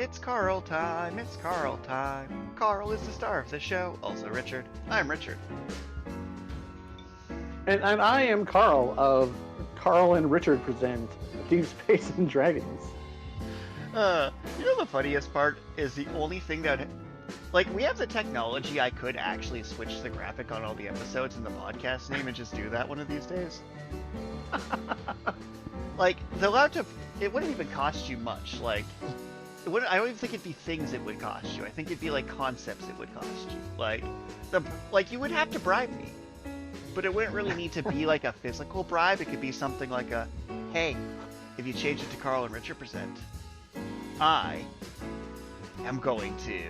It's Karl time, it's Karl time. Karl is the star of the show, also Richard. I'm Richard. And I am Karl of Karl and Richard present Deep Space and Dragons. You know the funniest part is the only thing that... Like, we have the technology I could actually switch the graphic on all the episodes in the podcast name and just do that one of these days. Like, the laptop, it wouldn't even cost you much. Like, it wouldn't, I don't even think it'd be things it would cost you. I think it'd be, like, concepts it would cost you. Like, you would have to bribe me. But it wouldn't really need to be, like, a physical bribe. It could be something like a, hey, if you change it to Karl and Richard present, I am going to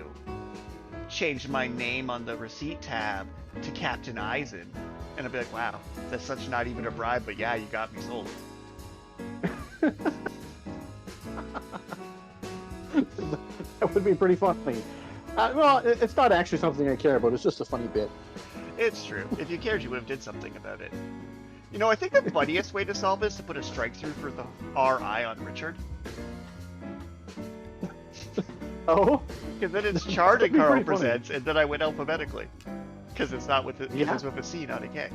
change my name on the receipt tab to Captain Eisen. And I'd be like, wow, that's such not even a bribe, but yeah, you got me sold. That would be pretty funny. Well, it's not actually something I care about. It's just a funny bit. It's true. If you cared, you would have did something about it. You know, I think the funniest way to solve this is to put a strike through for the RI on Richard. Oh? Because then it's charred and Karl presents, and then I went alphabetically. Because it's not with it's with a C, not a K.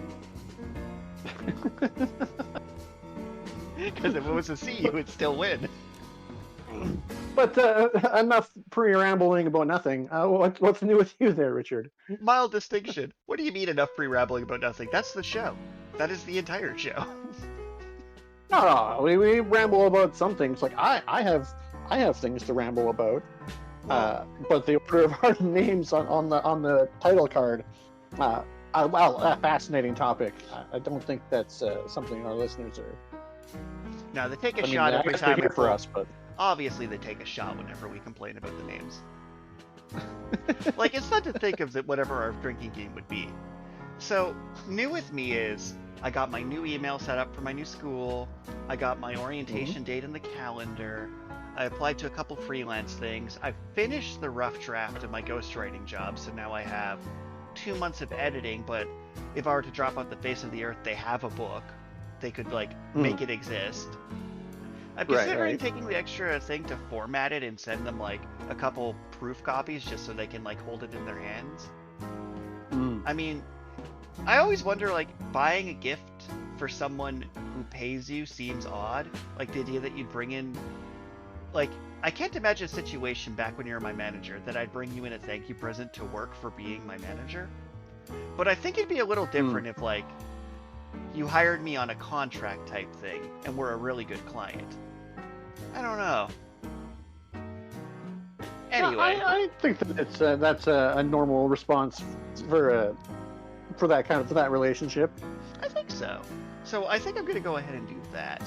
Because if it was a C, you would still win. But enough pre-rambling about nothing. What's new with you there, Richard? Mild distinction. What do you mean enough pre-rambling about nothing? That's the show. That is the entire show. No, we ramble about some things. Like I have things to ramble about. But the order of our names on the title card. A fascinating topic. I don't think that's something our listeners are. No, they take a shot every time for us, but obviously they take a shot whenever we complain about the names. Like, it's fun to think of whatever our drinking game would be. So, new with me is I got my new email set up for my new school. I got my orientation date in the calendar. I applied to a couple freelance things. I finished the rough draft of my ghostwriting job, so now I have 2 months of editing, but if I were to drop off the face of the earth, they have a book. They could, like, make it exist. I'm considering taking the extra thing to format it and send them, like, a couple proof copies just so they can, like, hold it in their hands. I mean, I always wonder, like, buying a gift for someone who pays you seems odd. Like, the idea that you'd bring in... Like, I can't imagine a situation back when you were my manager that I'd bring you in a thank you present to work for being my manager. But I think it'd be a little different if, like, you hired me on a contract type thing and were a really good client. I don't know. Anyway, yeah, I think that that's a normal response for that relationship. I think so. So I think I'm gonna go ahead and do that.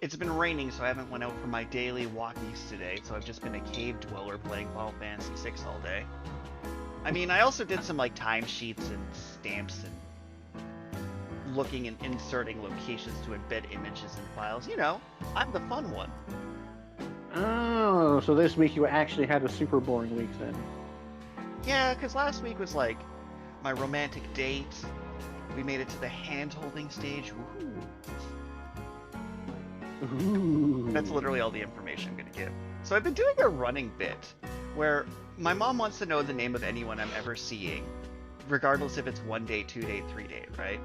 It's been raining, so I haven't went out for my daily walkies today, so I've just been a cave dweller playing Final Fantasy VI all day. I mean, I also did some, like, timesheets and stamps and looking and inserting locations to embed images in files. You know, I'm the fun one. Oh, so this week you actually had a super boring week then. Yeah, because last week was, like, my romantic date. We made it to the hand-holding stage. Woohoo! Ooh. That's literally all the information I'm going to give. So I've been doing a running bit where my mom wants to know the name of anyone I'm ever seeing, regardless if it's 1 date, 2 date, 3 date, right?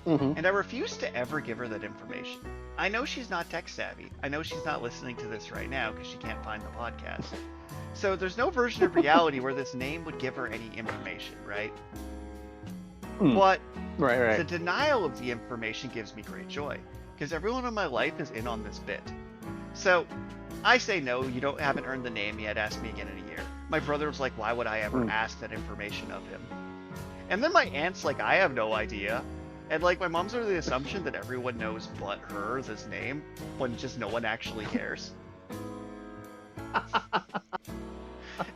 And I refuse to ever give her that information. I know she's not tech savvy. I know she's not listening to this right now because she can't find the podcast. So there's no version of reality where this name would give her any information, right? But the denial of the information gives me great joy. Because everyone in my life is in on this bit. So, I say no, you haven't earned the name yet, ask me again in a year. My brother was like, why would I ever ask that information of him? And then my aunt's like, I have no idea. And, like, my mom's under the assumption that everyone knows but her this name, when just no one actually cares.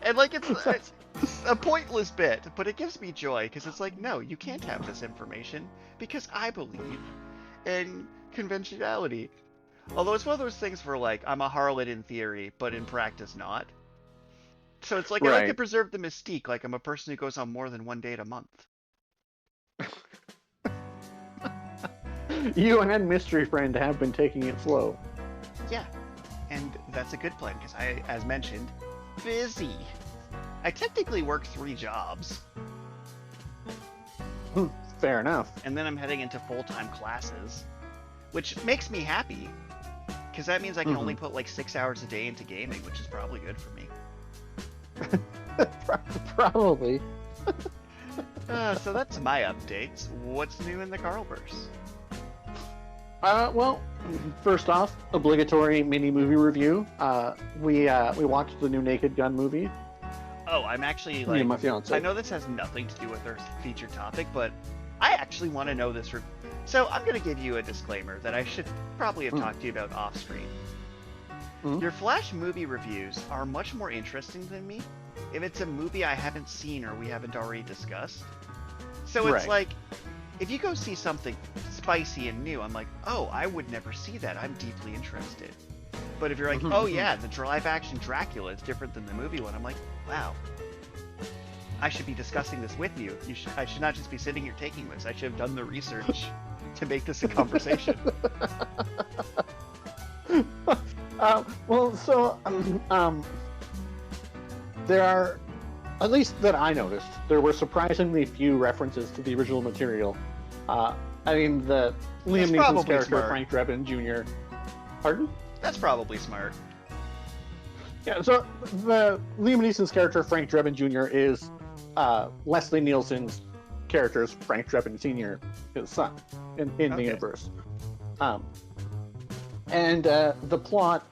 And, like, it's a pointless bit, but it gives me joy, because it's like, no, you can't have this information, because I believe in conventionality. Although it's one of those things where, like, I'm a harlot in theory, but in practice not. So it's like I like to preserve the mystique, like I'm a person who goes on more than 1 date a month. You and Mystery Friend have been taking it slow. Yeah. And that's a good plan, because I, as mentioned, busy. I technically work 3 jobs. Fair enough. And then I'm heading into full-time classes, which makes me happy, because that means I can only put like 6 hours a day into gaming, which is probably good for me. Probably. So that's my updates. What's new in the Carlverse? Well, first off, obligatory mini movie review. We watched the new Naked Gun movie. Oh, I'm actually Me and my fiance. I know this has nothing to do with our featured topic, but I actually want to know this. So I'm going to give you a disclaimer that I should probably have talked to you about off screen. Your Flash movie reviews are much more interesting than me if it's a movie I haven't seen or we haven't already discussed. So it's like, if you go see something spicy and new, I'm like, oh, I would never see that. I'm deeply interested. But if you're like, oh yeah, the live action Dracula is different than the movie one, I'm like, wow. I should be discussing this with you. I should not just be sitting here taking this. I should have done the research to make this a conversation. There are, at least that I noticed, there were surprisingly few references to the original material. I mean, the Liam Neeson's character, smart. Frank Drebin Jr. Pardon? That's probably smart. Yeah, so the Liam Neeson's character, Frank Drebin Jr., is Leslie Nielsen's character's Frank Drebin Sr., his son, in the universe. And the plot...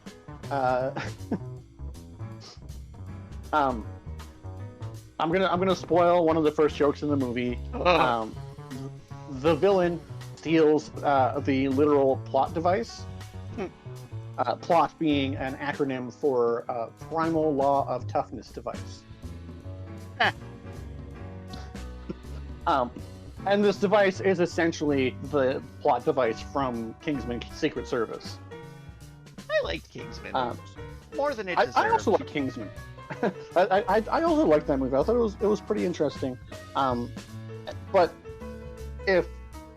I'm gonna spoil one of the first jokes in the movie. The villain steals the literal plot device. Plot being an acronym for Primal Law of Toughness device. And this device is essentially the plot device from Kingsman Secret Service. I liked Kingsman more than it deserved. I also like Kingsman. I also liked that movie. I thought it was pretty interesting. But if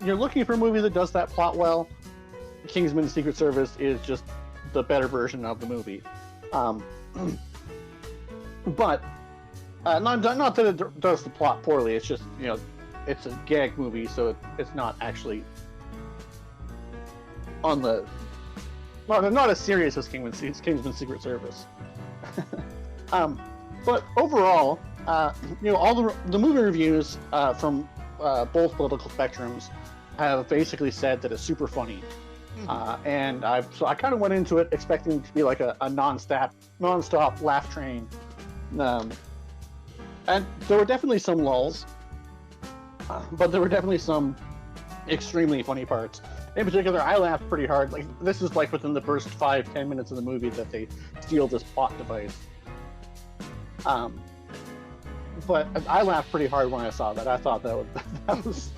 you're looking for a movie that does that plot well, Kingsman Secret Service is just the better version of the movie. But not that it does the plot poorly. It's just, it's a gag movie, so it's not actually on the not as serious as Kingsman Secret Service. But overall, all the movie reviews from both political spectrums have basically said that it's super funny. And I kind of went into it expecting it to be like a non-stop laugh train. And there were definitely some lulls, but there were definitely some extremely funny parts. In particular, I laughed pretty hard. Like, this is like within the first 5-10 minutes of the movie that they steal this plot device. But I laughed pretty hard when I saw that. I thought that was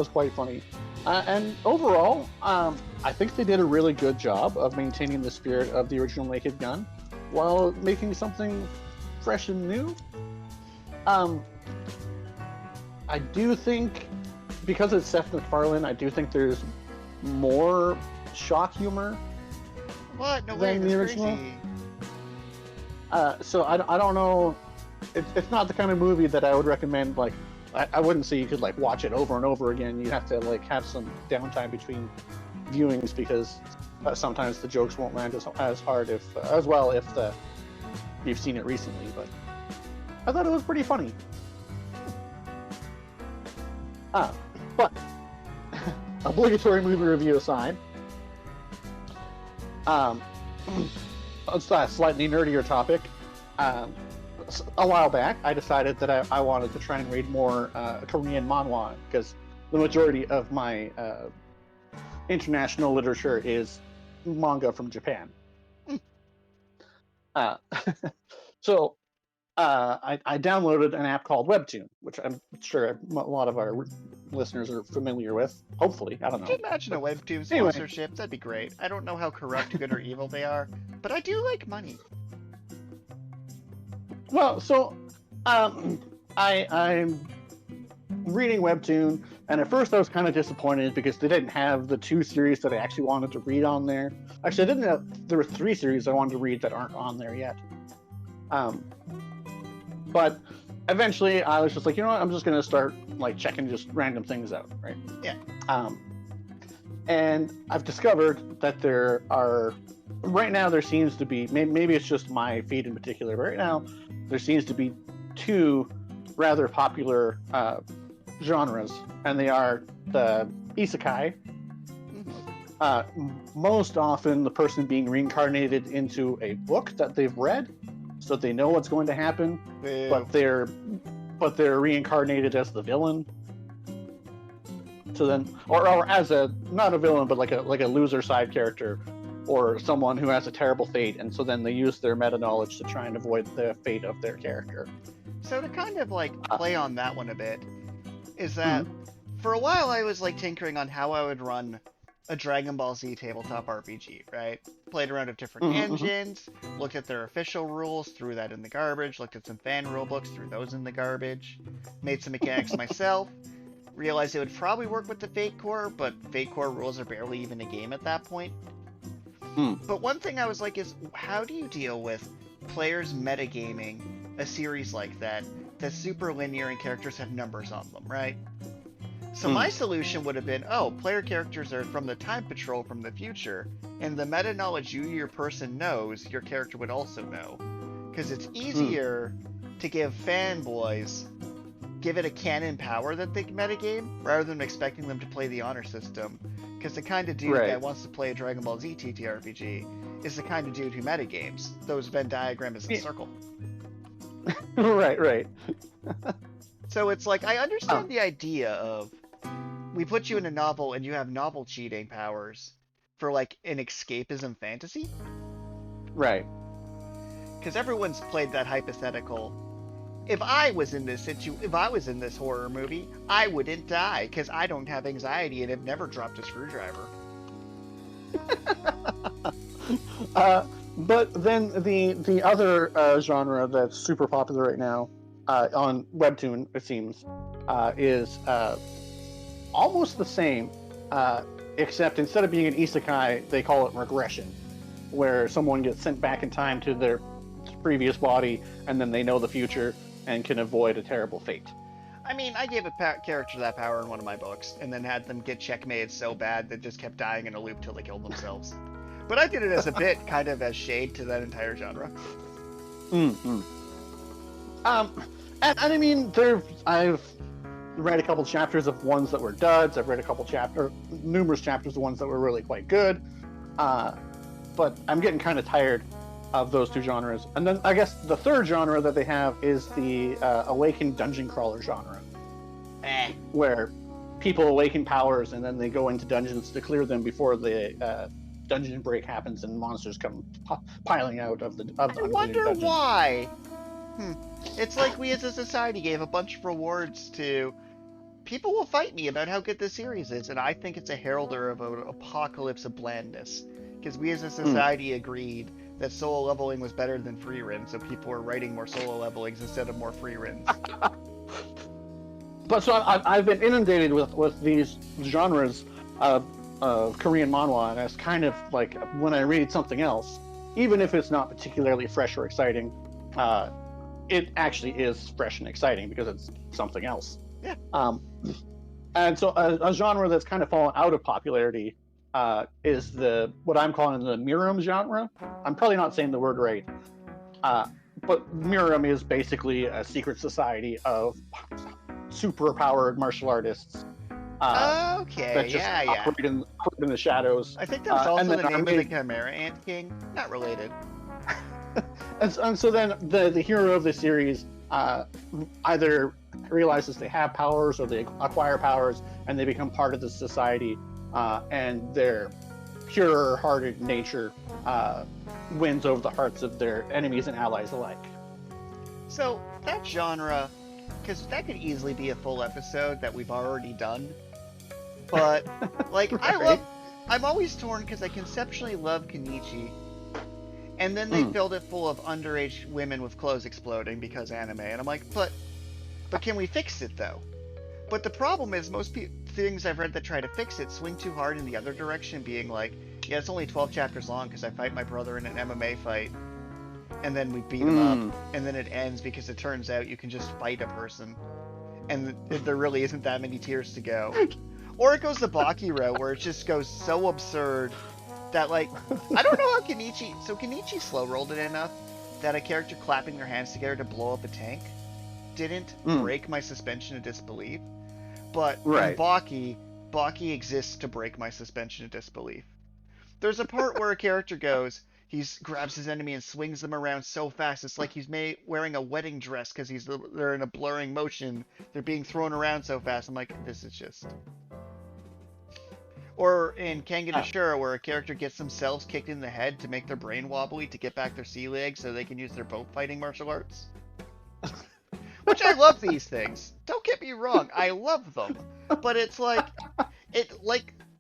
quite funny. And overall, I think they did a really good job of maintaining the spirit of the original Naked Gun while making something fresh and new. I do think, because it's Seth MacFarlane, I do think there's more shock humor than the original. So I don't know. It's not the kind of movie that I would recommend. Like, I wouldn't say you could like watch it over and over again. You have to like have some downtime between viewings, because sometimes the jokes won't land as hard if you've seen it recently. But I thought it was pretty funny. But obligatory movie review aside, it's a slightly nerdier topic. A while back, I decided that I wanted to try and read more Korean manhwa, because the majority of my international literature is manga from Japan. So I downloaded an app called Webtoon, which I'm sure a lot of our listeners are familiar with. Hopefully, I don't know. Could you imagine a Webtoon sponsorship? That'd be great. I don't know how corrupt, good, or evil they are, but I do like money. Well, so I reading Webtoon, and at first I was kind of disappointed because they didn't have the 2 series that I actually wanted to read on there. Actually, I didn't have. There were 3 series I wanted to read that aren't on there yet. But eventually, I was just like, you know what? I'm just gonna start like checking just random things out, right? Yeah. And I've discovered that there are. Right now, there seems to be. Maybe it's just my feed in particular, but right now, there seems to be 2 rather popular genres, and they are the isekai. Most often, the person being reincarnated into a book that they've read, so they know what's going to happen, but they're reincarnated as the villain. So then, or as a not a villain, but like a loser side character, or someone who has a terrible fate, and so then they use their meta knowledge to try and avoid the fate of their character. So to kind of like play on that one a bit, is that for a while I was like tinkering on how I would run a Dragon Ball Z tabletop RPG, right? Played around with different engines, looked at their official rules, threw that in the garbage, looked at some fan rule books, threw those in the garbage, made some mechanics myself, realized it would probably work with the Fate Core, but Fate Core rules are barely even a game at that point. But one thing I was like is, how do you deal with players metagaming a series like that that's super linear and characters have numbers on them, right? So my solution would have been, player characters are from the Time Patrol from the future, and the meta knowledge your person knows, your character would also know. Because it's easier to give fanboys, give it a canon power that they can metagame, rather than expecting them to play the honor system. Because the kind of dude that wants to play a Dragon Ball Z TTRPG is the kind of dude who metagames. Those Venn diagram is a circle. Right. So it's like, I understand the idea of, we put you in a novel and you have novel cheating powers for like an escapism fantasy. Right. Because everyone's played that hypothetical. If I was in this horror movie, I wouldn't die because I don't have anxiety and have never dropped a screwdriver. But then the other genre that's super popular right now on Webtoon, it seems, is almost the same, except instead of being an isekai, they call it regression, where someone gets sent back in time to their previous body, and then they know the future and can avoid a terrible fate. I mean, I gave a character that power in one of my books, and then had them get checkmated so bad that just kept dying in a loop till they killed themselves. But I did it as a bit, kind of as shade to that entire genre. And I mean, I've read a couple chapters of ones that were duds. I've read numerous chapters of ones that were really quite good. But I'm getting kind of tired of those 2 genres. And then I guess the third genre that they have is the awakened dungeon crawler genre, where people awaken powers and then they go into dungeons to clear them before the dungeon break happens and monsters come piling out of the I wonder why. It's like we as a society gave a bunch of rewards to... People will fight me about how good this series is, and I think it's a heralder of an apocalypse of blandness. Because we as a society agreed that solo leveling was better than free runs, so people were writing more solo levelings instead of more free runs. But so I've been inundated with these genres of Korean manhwa, and it's kind of like when I read something else, even if it's not particularly fresh or exciting, it actually is fresh and exciting because it's something else. Yeah. And so a genre that's kind of fallen out of popularity is what I'm calling the Miram genre. I'm probably not saying the word right, but Miram is basically a secret society of super-powered martial artists. That just operate in the shadows. I think that was also the name of the Chimera Ant King. Not related. and so then the hero of the series either realizes they have powers or they acquire powers and they become part of the society, and their pure-hearted nature wins over the hearts of their enemies and allies alike. So that genre, because that could easily be a full episode that we've already done, but like Right. I'm always torn because I conceptually love Kenichi, and then they filled it full of underage women with clothes exploding because anime, and I'm like, but can we fix it though? But the problem is most things I've read that try to fix it swing too hard in the other direction, being like, yeah, it's only 12 chapters long because I fight my brother in an MMA fight, and then we beat him up, and then it ends because it turns out you can just fight a person, and there really isn't that many tiers to go. Or it goes the Baki route, where it just goes so absurd that, like, I don't know how Kenichi slow-rolled it enough that a character clapping their hands together to blow up a tank didn't break my suspension of disbelief. But in Baki exists to break my suspension of disbelief. There's a part where a character grabs his enemy and swings them around so fast, it's like he's wearing a wedding dress because they're in a blurring motion. They're being thrown around so fast. I'm like, this is just... Or in Kengan Ashura, where a character gets themselves kicked in the head to make their brain wobbly to get back their sea legs so they can use their boat fighting martial arts. Which I love these things. Don't get me wrong, I love them. But it's like,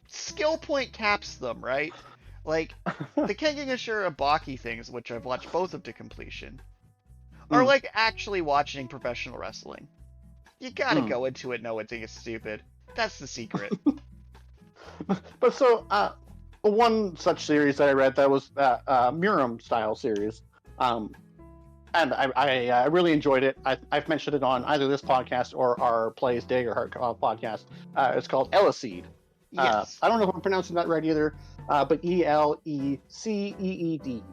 skill point caps them, right? Like, the Kengan Ashura Baki things, which I've watched both of to completion, are like actually watching professional wrestling. You gotta go into it knowing it's stupid. That's the secret. But so, one such series that I read that was Muram style series, and I really enjoyed it. I've mentioned it on either this podcast or our Plays Daggerheart podcast. It's called Eleseed. Yes. I don't know if I'm pronouncing that right either, but Eleseed.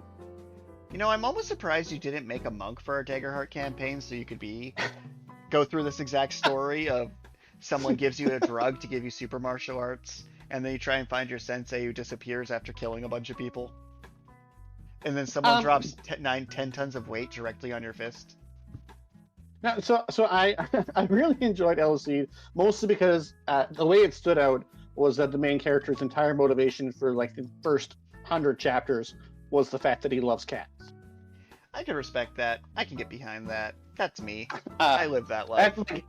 You know, I'm almost surprised you didn't make a monk for our Daggerheart campaign so you could go through this exact story of someone gives you a drug to give you super martial arts, and then you try and find your sensei who disappears after killing a bunch of people. And then someone drops 10 tons of weight directly on your fist. No, so I I really enjoyed Eleseed, mostly because the way it stood out was that the main character's entire motivation for like the first 100 chapters was the fact that he loves cats. I can respect that. I can get behind that. That's me. I live that life. Like,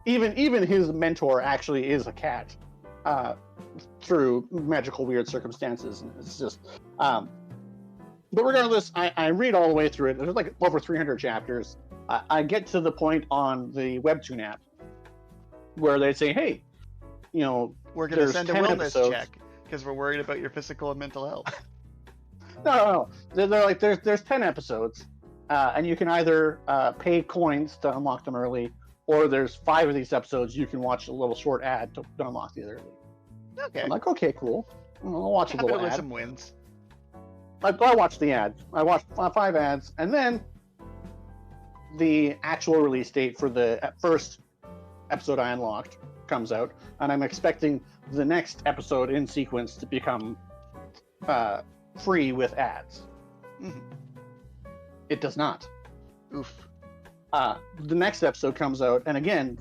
even his mentor actually is a cat, through magical weird circumstances. And it's just, but regardless, I read all the way through it. There's like over 300 chapters. I get to the point on the Webtoon app where they say, hey, you know, we're going to send a wellness check because we're worried about your physical and mental health. No. They're like, there's 10 episodes, and you can either pay coins to unlock them early, or there's 5 of these episodes you can watch a little short ad to unlock these early. Okay. I'm like, okay, cool. I'll watch a little ad. Some wins. I watched the ad. I watched 5 ads, and then the actual release date for the first episode I unlocked comes out, and I'm expecting the next episode in sequence to become free with ads. Mm-hmm. It does not. Oof. The next episode comes out, and again,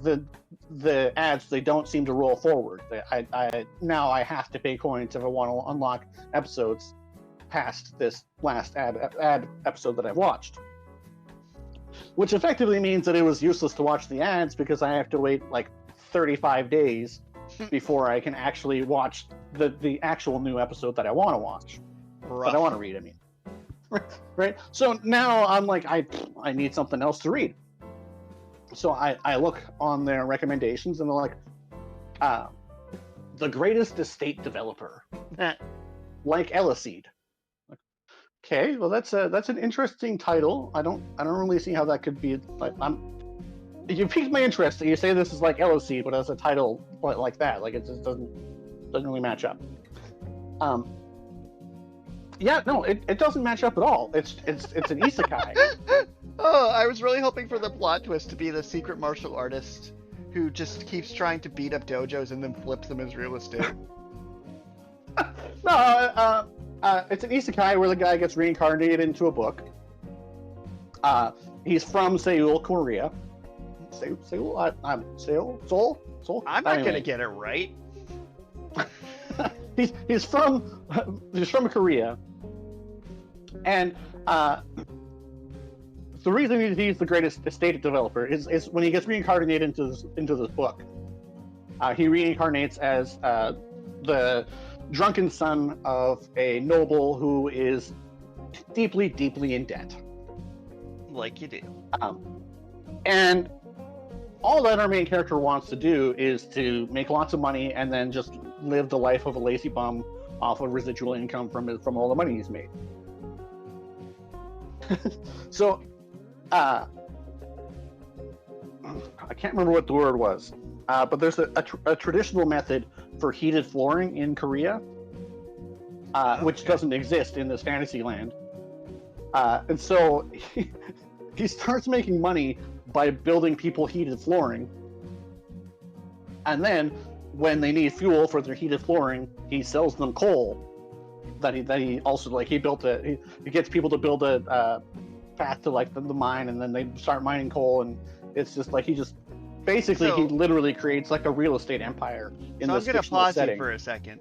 the ads, they don't seem to roll forward. Now I have to pay coins if I want to unlock episodes past this last ad episode that I've watched. Which effectively means that it was useless to watch the ads because I have to wait like 35 days before I can actually watch the actual new episode that I want to watch. Rough. That I want to read, I mean. Right? So now I'm like, I need something else to read. So I look on their recommendations and they're like, the greatest estate developer, like Eleseed. Okay, well that's an interesting title. I don't really see how that could be. Like, you piqued my interest. You say this is like Eleseed, but as a title like that, like it just doesn't really match up. Yeah, no, it doesn't match up at all. It's an isekai. Oh, I was really hoping for the plot twist to be the secret martial artist who just keeps trying to beat up dojos and then flips them as real estate. No, it's an isekai where the guy gets reincarnated into a book. He's from Seoul, Korea. Seoul? I'm not gonna get it right. He's from Korea, and the reason he's the greatest estate developer is when he gets reincarnated into this book. He reincarnates as the drunken son of a noble who is deeply, deeply in debt. Like you do. And all that our main character wants to do is to make lots of money and then just live the life of a lazy bum off of residual income from all the money he's made. So, I can't remember what the word was, but there's a traditional method for heated flooring in Korea, which doesn't exist in this fantasy land. And so he starts making money by building people heated flooring. And then when they need fuel for their heated flooring, he sells them coal. That he also, like, he gets people to build a path to, like, the mine, and then they start mining coal, and it's just like he literally creates like a real estate empire in this fictional setting. So I'm going to pause you for a second.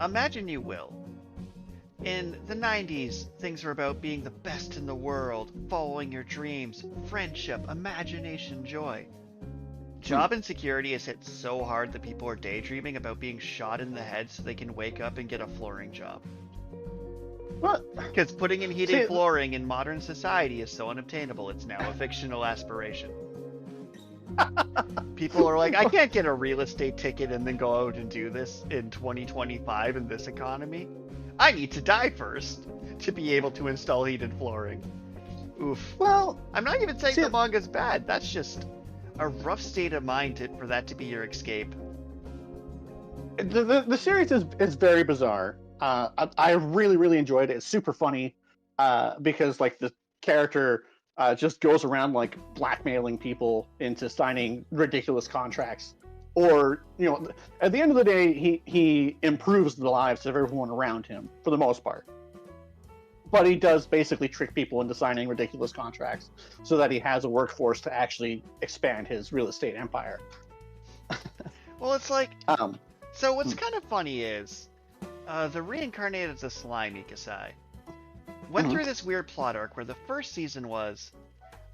Imagine you will. In the 90s, things were about being the best in the world, following your dreams, friendship, imagination, joy. Job insecurity has hit so hard that people are daydreaming about being shot in the head so they can wake up and get a flooring job. What? Because putting in heated flooring in modern society is so unobtainable, it's now a fictional aspiration. People are like, I can't get a real estate ticket and then go out and do this in 2025 in this economy. I need to die first to be able to install heated flooring. Oof. Well, I'm not even saying the manga's bad. That's just a rough state of mind for that to be your escape. The series is very bizarre. I really, really enjoyed it. It's super funny because, like, the character just goes around, like, blackmailing people into signing ridiculous contracts. Or, you know, at the end of the day, he improves the lives of everyone around him, for the most part. But he does basically trick people into signing ridiculous contracts so that he has a workforce to actually expand his real estate empire. Well, it's like... so what's kind of funny is... the reincarnated the slime isekai went through this weird plot arc where the first season was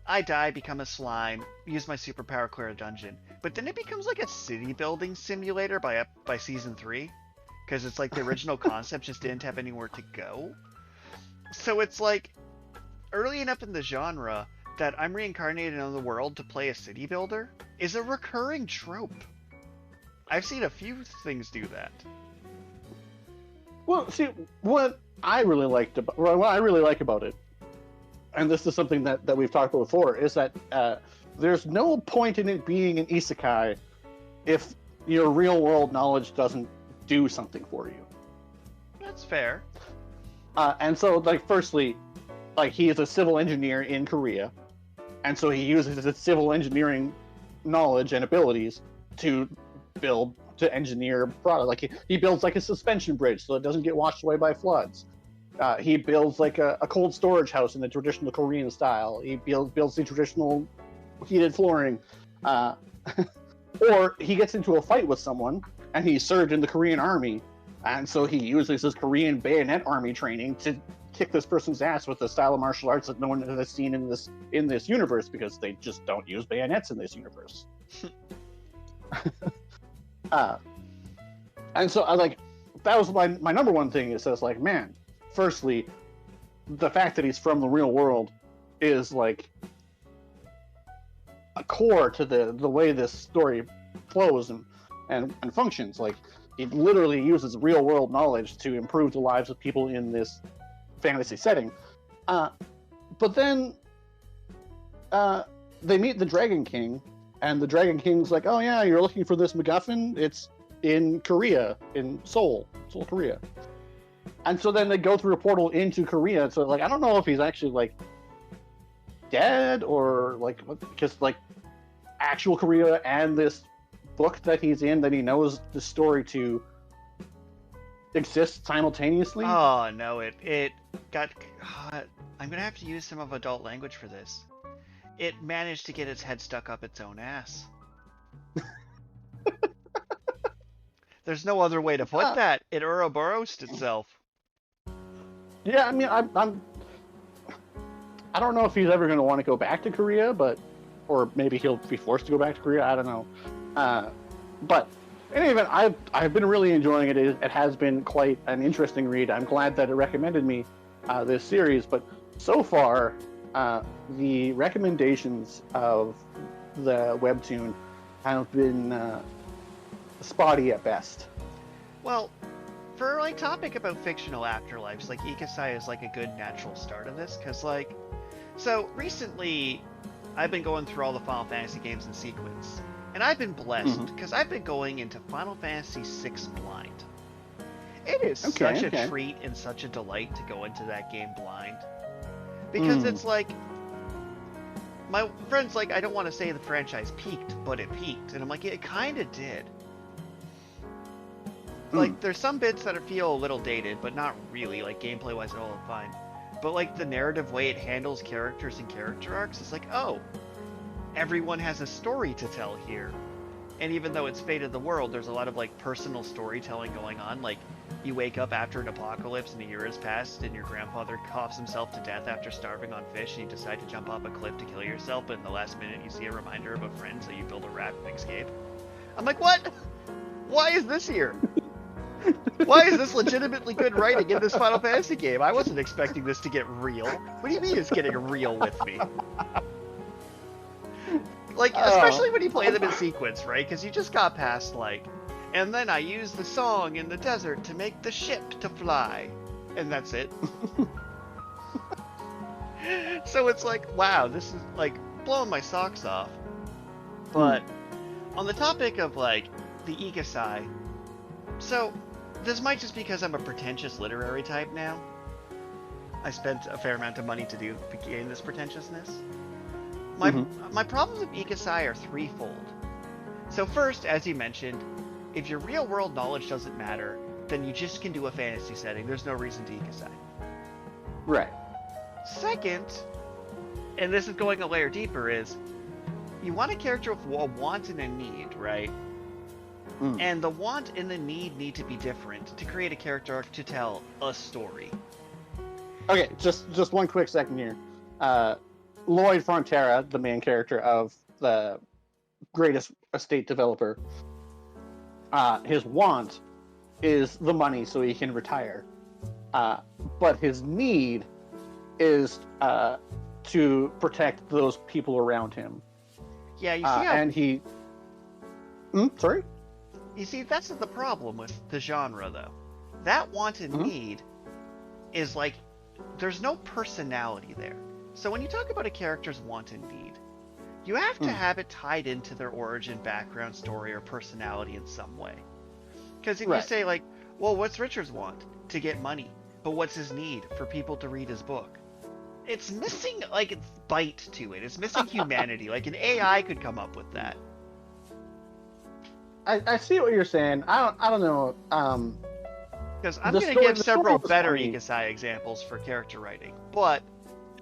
I die, become a slime, use my superpower, clear a dungeon. But then it becomes like a city building simulator by season 3, because it's like the original concept just didn't have anywhere to go. So it's like early enough in the genre that I'm reincarnated in the world to play a city builder is a recurring trope. I've seen a few things do that. Well, see, what I really like about it, and this is something that we've talked about before, is that there's no point in it being an isekai if your real world knowledge doesn't do something for you. That's fair. And so, like, firstly, like, he is a civil engineer in Korea, and so he uses his civil engineering knowledge and abilities to engineer product. Like, he builds, like, a suspension bridge so it doesn't get washed away by floods. He builds, like, a cold storage house in the traditional Korean style. He builds the traditional heated flooring. Or he gets into a fight with someone, and he served in the Korean army, and so he uses his Korean bayonet army training to kick this person's ass with a style of martial arts that no one has seen in this universe, because they just don't use bayonets in this universe. And so that was my number one thing. It says, like, man, firstly, the fact that he's from the real world is, like, a core to the way this story flows and functions. Like, he literally uses real world knowledge to improve the lives of people in this fantasy setting. But then they meet the Dragon King, and the Dragon King's like, oh yeah, you're looking for this MacGuffin? It's in Korea, in Seoul, Korea. And so then they go through a portal into Korea. So, like, I don't know if he's actually, like, dead or, like, because, like, actual Korea and this book that he's in, that he knows the story to exist simultaneously. Oh no, it got. I'm gonna have to use some of adult language for this. It managed to get its head stuck up its own ass. There's no other way to put that. It Ouroboros itself. Yeah, I mean, I don't know if he's ever going to want to go back to Korea, or maybe he'll be forced to go back to Korea. I don't know. But in any event, I've been really enjoying it. It has been quite an interesting read. I'm glad that it recommended me this series. But so far, the recommendations of the webtoon have been spotty at best. Well, for like topic about fictional afterlives, like isekai is like a good natural start of this, because like, so recently I've been going through all the Final Fantasy games in sequence, and I've been blessed because I've been going into Final Fantasy VI blind. It is such a treat and such a delight to go into that game blind, because it's like, my friend's like, I don't want to say the franchise peaked, but it peaked, and I'm like, it kind of did. Like, there's some bits that feel a little dated, but not really, like, gameplay-wise, all fine. But, like, the narrative way it handles characters and character arcs is like, oh, everyone has a story to tell here. And even though it's fate of the world, there's a lot of, like, personal storytelling going on. Like, you wake up after an apocalypse and a year has passed, and your grandfather coughs himself to death after starving on fish, and you decide to jump off a cliff to kill yourself, but in the last minute you see a reminder of a friend, so you build a raft and escape. I'm like, what? Why is this here? Why is this legitimately good writing in this Final Fantasy game? I wasn't expecting this to get real. What do you mean it's getting real with me? Like, especially when you play them in sequence, right? Because you just got past, like, and then I used the song in the desert to make the ship to fly. And that's it. So it's like, wow, this is, like, blowing my socks off. But on the topic of, like, the isekai, so this might just be because I'm a pretentious literary type now. I spent a fair amount of money to gain this pretentiousness. My problems with isekai are threefold. So first, as you mentioned, if your real world knowledge doesn't matter, then you just can do a fantasy setting. There's no reason to isekai. Right. Second, and this is going a layer deeper, is you want a character with a want and a need, right? And the want and the need to be different to create a character arc to tell a story. Okay, just one quick second here. Lloyd Frontera, the main character of the greatest estate developer, his want is the money so he can retire. But his need is to protect those people around him. Yeah, you see how... And he... sorry? You see, that's the problem with the genre, though. That want and need is like, there's no personality there. So when you talk about a character's want and need, you have to have it tied into their origin, background, story, or personality in some way. Because if you say, like, well, what's Richard's want? To get money. But what's his need? For people to read his book. It's missing, like, its bite to it. It's missing humanity. Like, an AI could come up with that. I see what you're saying. I don't know. Because I'm going to give several better isekai examples for character writing, but...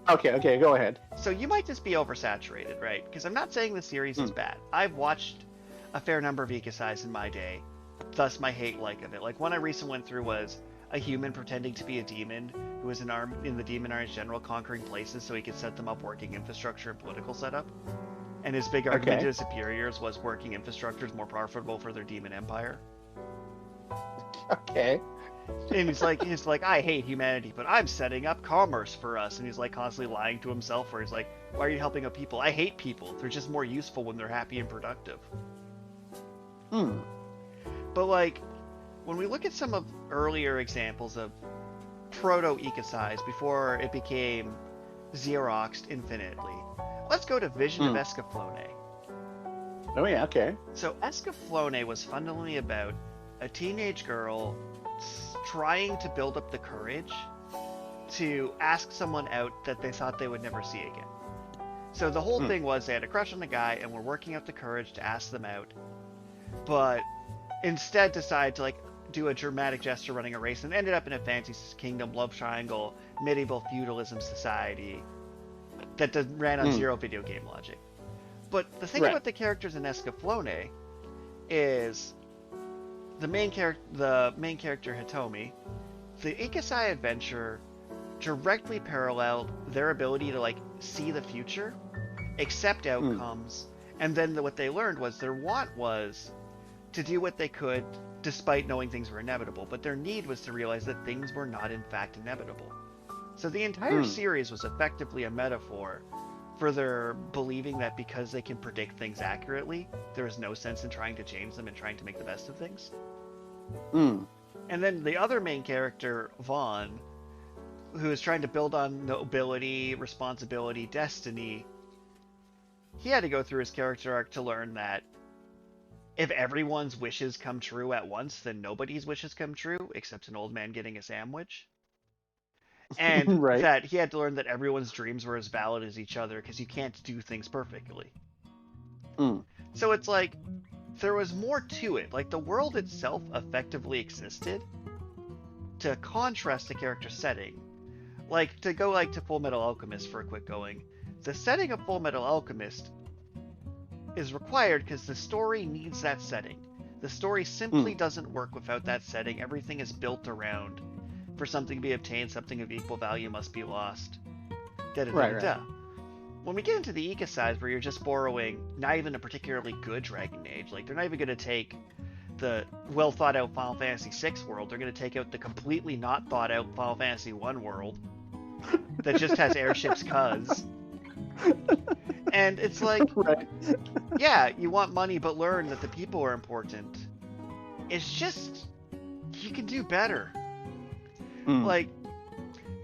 Okay, go ahead. So you might just be oversaturated, right? Because I'm not saying the series is bad. I've watched a fair number of isekais in my day, thus my hate-like of it. Like, one I recently went through was a human pretending to be a demon who was in the demon army general, conquering places so he could set them up working infrastructure and political setup. And his big argument to his superiors was working infrastructure is more profitable for their demon empire. Okay. And he's like, I hate humanity, but I'm setting up commerce for us. And he's like constantly lying to himself, where he's like, why are you helping out people? I hate people. They're just more useful when they're happy and productive. But like, when we look at some of earlier examples of proto-ikesais before it became Xeroxed infinitely, let's go to Vision of Escaflowne. Oh yeah, okay. So Escaflowne was fundamentally about a teenage girl trying to build up the courage to ask someone out that they thought they would never see again. So the whole thing was they had a crush on the guy and were working up the courage to ask them out, but instead decided to like do a dramatic gesture running a race and ended up in a fantasy kingdom, love triangle, medieval feudalism society that ran on zero video game logic. But the thing about the characters in Escaflowne is the main character Hitomi, the Ikesai adventure directly paralleled their ability to like see the future, accept outcomes, and then what they learned was their want was to do what they could despite knowing things were inevitable, but their need was to realize that things were not in fact inevitable. So the entire series was effectively a metaphor further believing that because they can predict things accurately, there is no sense in trying to change them and trying to make the best of things. And then the other main character, Vaughn, who is trying to build on nobility, responsibility, destiny, he had to go through his character arc to learn that if everyone's wishes come true at once, then nobody's wishes come true, except an old man getting a sandwich. And Right. that he had to learn that everyone's dreams were as valid as each other, because you can't do things perfectly. So it's like, there was more to it. Like, the world itself effectively existed to contrast the character setting. Like, to go like to Full Metal Alchemist for a quick going, the setting of Full Metal Alchemist is required because the story needs that setting. The story simply doesn't work without that setting. Everything is built around, for something to be obtained, something of equal value must be lost. Right. When we get into the isekai, where you're just borrowing not even a particularly good Dragon Age, like, they're not even going to take the well thought out Final Fantasy VI world, they're going to take out the completely not thought out Final Fantasy I world that just has airships cuz. And it's like, right. Yeah, you want money, but learn that the people are important. It's just, you can do better. Like,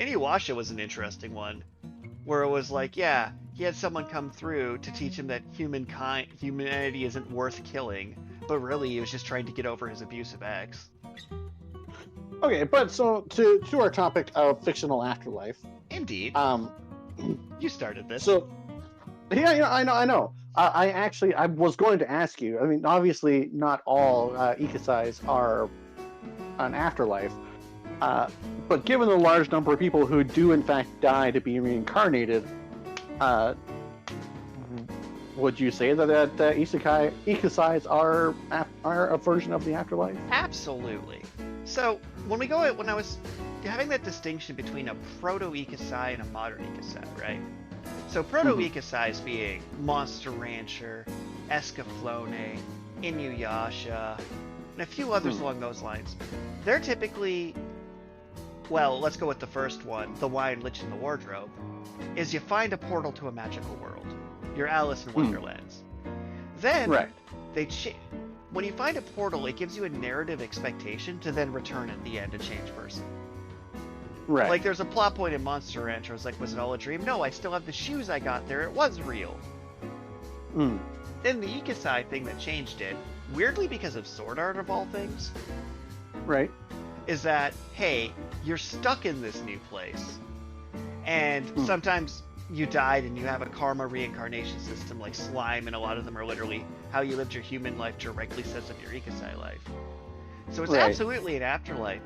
Inuyasha was an interesting one, where it was like, yeah, he had someone come through to teach him that humanity isn't worth killing, but really he was just trying to get over his abusive ex. Okay, but so to our topic of fictional afterlife. Indeed. You started this. So, yeah, I know. I was going to ask you. I mean, obviously, not all ikasais are an afterlife. But given the large number of people who do in fact die to be reincarnated, would you say that ikasais are a version of the afterlife? Absolutely. So when I was having that distinction between a proto-ikasai and a modern ikasai, right? So proto-ikasais being Monster Rancher, Escaflowne, Inuyasha, and a few others along those lines. They're typically, well, let's go with the first one, The Wine, Lich, and the Wardrobe, is you find a portal to a magical world. Your Alice in Wonderlands. Then, when you find a portal, it gives you a narrative expectation to then return at the end and change person. Right. Like, there's a plot point in Monster Rancher, I was like, was it all a dream? No, I still have the shoes I got there, it was real. Then the Ikasai thing that changed it, weirdly because of Sword Art of all things, right, is that, hey, you're stuck in this new place, and sometimes you died and you have a karma reincarnation system like Slime, and a lot of them are literally how you lived your human life directly sets up your Ikasai life. So it's absolutely an afterlife,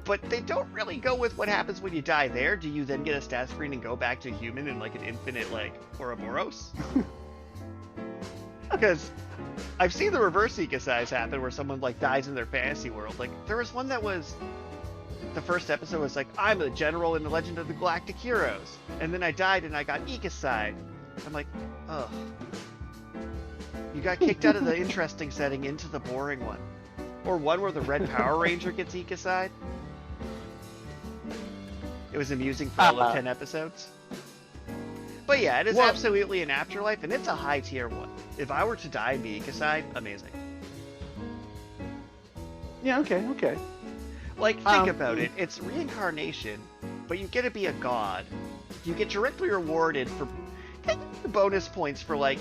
but they don't really go with what happens when you die there. Do you then get a stat screen and go back to human in like an infinite, like, Ouroboros? Because I've seen the reverse Ikasais happen where someone like dies in their fantasy world. Like, there was one that was, the first episode was like, I'm a general in the Legend of the Galactic Heroes, and then I died and I got Ikasai. I'm like, ugh. You got kicked out of the interesting setting into the boring one. Or one where the Red Power Ranger gets Ikasai'd. It was amusing for all of 10 episodes. But yeah, it is absolutely an afterlife, and it's a high tier one. If I were to die and be Ikasai, amazing. Yeah, okay. Like, think about it. It's reincarnation, but you get to be a god. You get directly rewarded for bonus points for, like,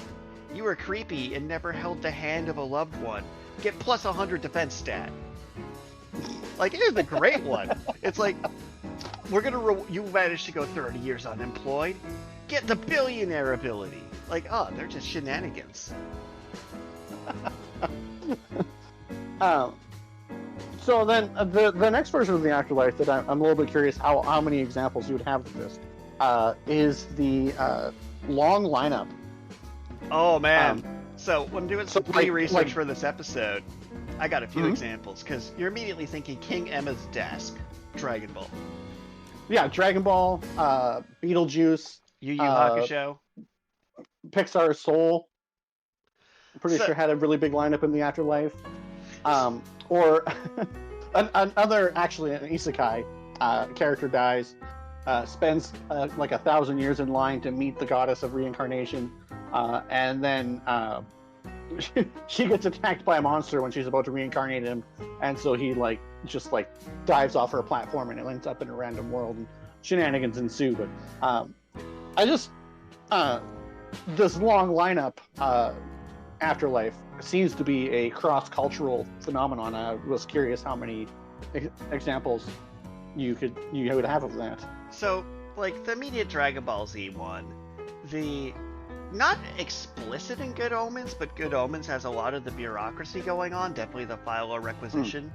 you were creepy and never held the hand of a loved one. Get plus 100 defense stat. Like, it is a great one. It's like, we're gonna you managed to go 30 years unemployed. Get the billionaire ability. Like, oh, they're just shenanigans. So then, the next version of the afterlife that I'm a little bit curious how many examples you would have of this is the long lineup. Oh man! So when doing some research for this episode, I got a few examples, because you're immediately thinking King Emma's Desk, Dragon Ball. Yeah, Dragon Ball, Beetlejuice, Yu Yu Hakusho, Pixar Soul. I'm pretty sure had a really big lineup in the afterlife. Or another, actually, an isekai character dies, spends like 1,000 years in line to meet the goddess of reincarnation, and then she gets attacked by a monster when she's about to reincarnate him, and so he just dives off her platform and it ends up in a random world and shenanigans ensue. But I just this long lineup, Afterlife, seems to be a cross-cultural phenomenon. I was curious how many examples you would have of that. So, like, the immediate Dragon Ball Z one, the not explicit in Good Omens, but Good Omens has a lot of the bureaucracy going on, definitely the file of requisition.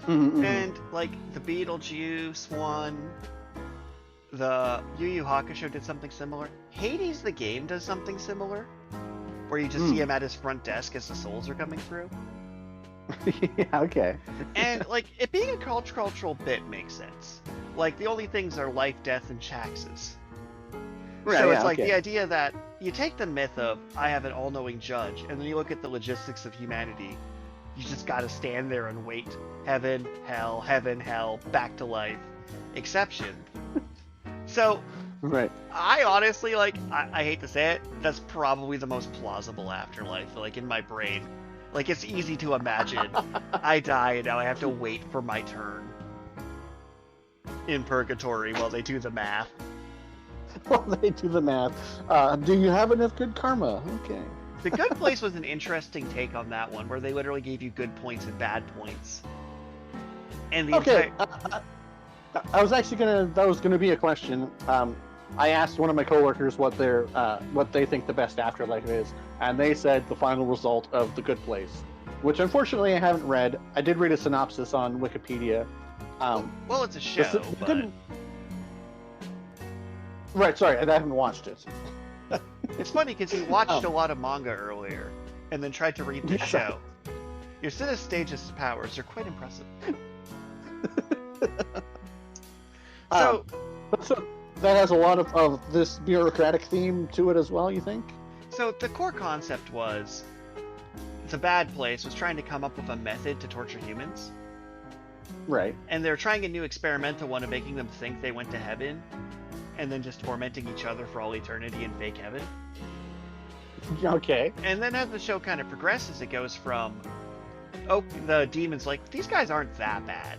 And, like, the Beetlejuice one, the Yu Yu Hakusho did something similar. Hades the game does something similar, where you just see him at his front desk as the souls are coming through. Yeah, okay. And, like, it being a cultural bit makes sense. Like, the only things are life, death, and taxes. Right, so it's like the idea that you take the myth of, I have an all-knowing judge, and then you look at the logistics of humanity. You just gotta stand there and wait. Heaven, hell, back to life. Exception. So, right. I honestly, like, I hate to say it, that's probably the most plausible afterlife, like, in my brain. Like, it's easy to imagine. I die, and now I have to wait for my turn in purgatory while they do the math. While they do the math. Do you have enough good karma? Okay. The Good Place was an interesting take on that one, where they literally gave you good points and bad points. And the okay. I was actually that was gonna be a question. I asked one of my coworkers what they think the best afterlife is, and they said the final result of The Good Place, which unfortunately I haven't read. I did read a synopsis on Wikipedia. Well, it's a show, but... Right, sorry, I haven't watched it. It's funny because you watched a lot of manga earlier, and then tried to read the show. Your synesthesia powers are quite impressive. So that has a lot of this bureaucratic theme to it as well, you think? So the core concept was, the bad place was trying to come up with a method to torture humans. Right. And they're trying a new experimental one of making them think they went to heaven, and then just tormenting each other for all eternity in fake heaven. Okay. And then as the show kind of progresses, it goes from, oh, the demon's like, these guys aren't that bad.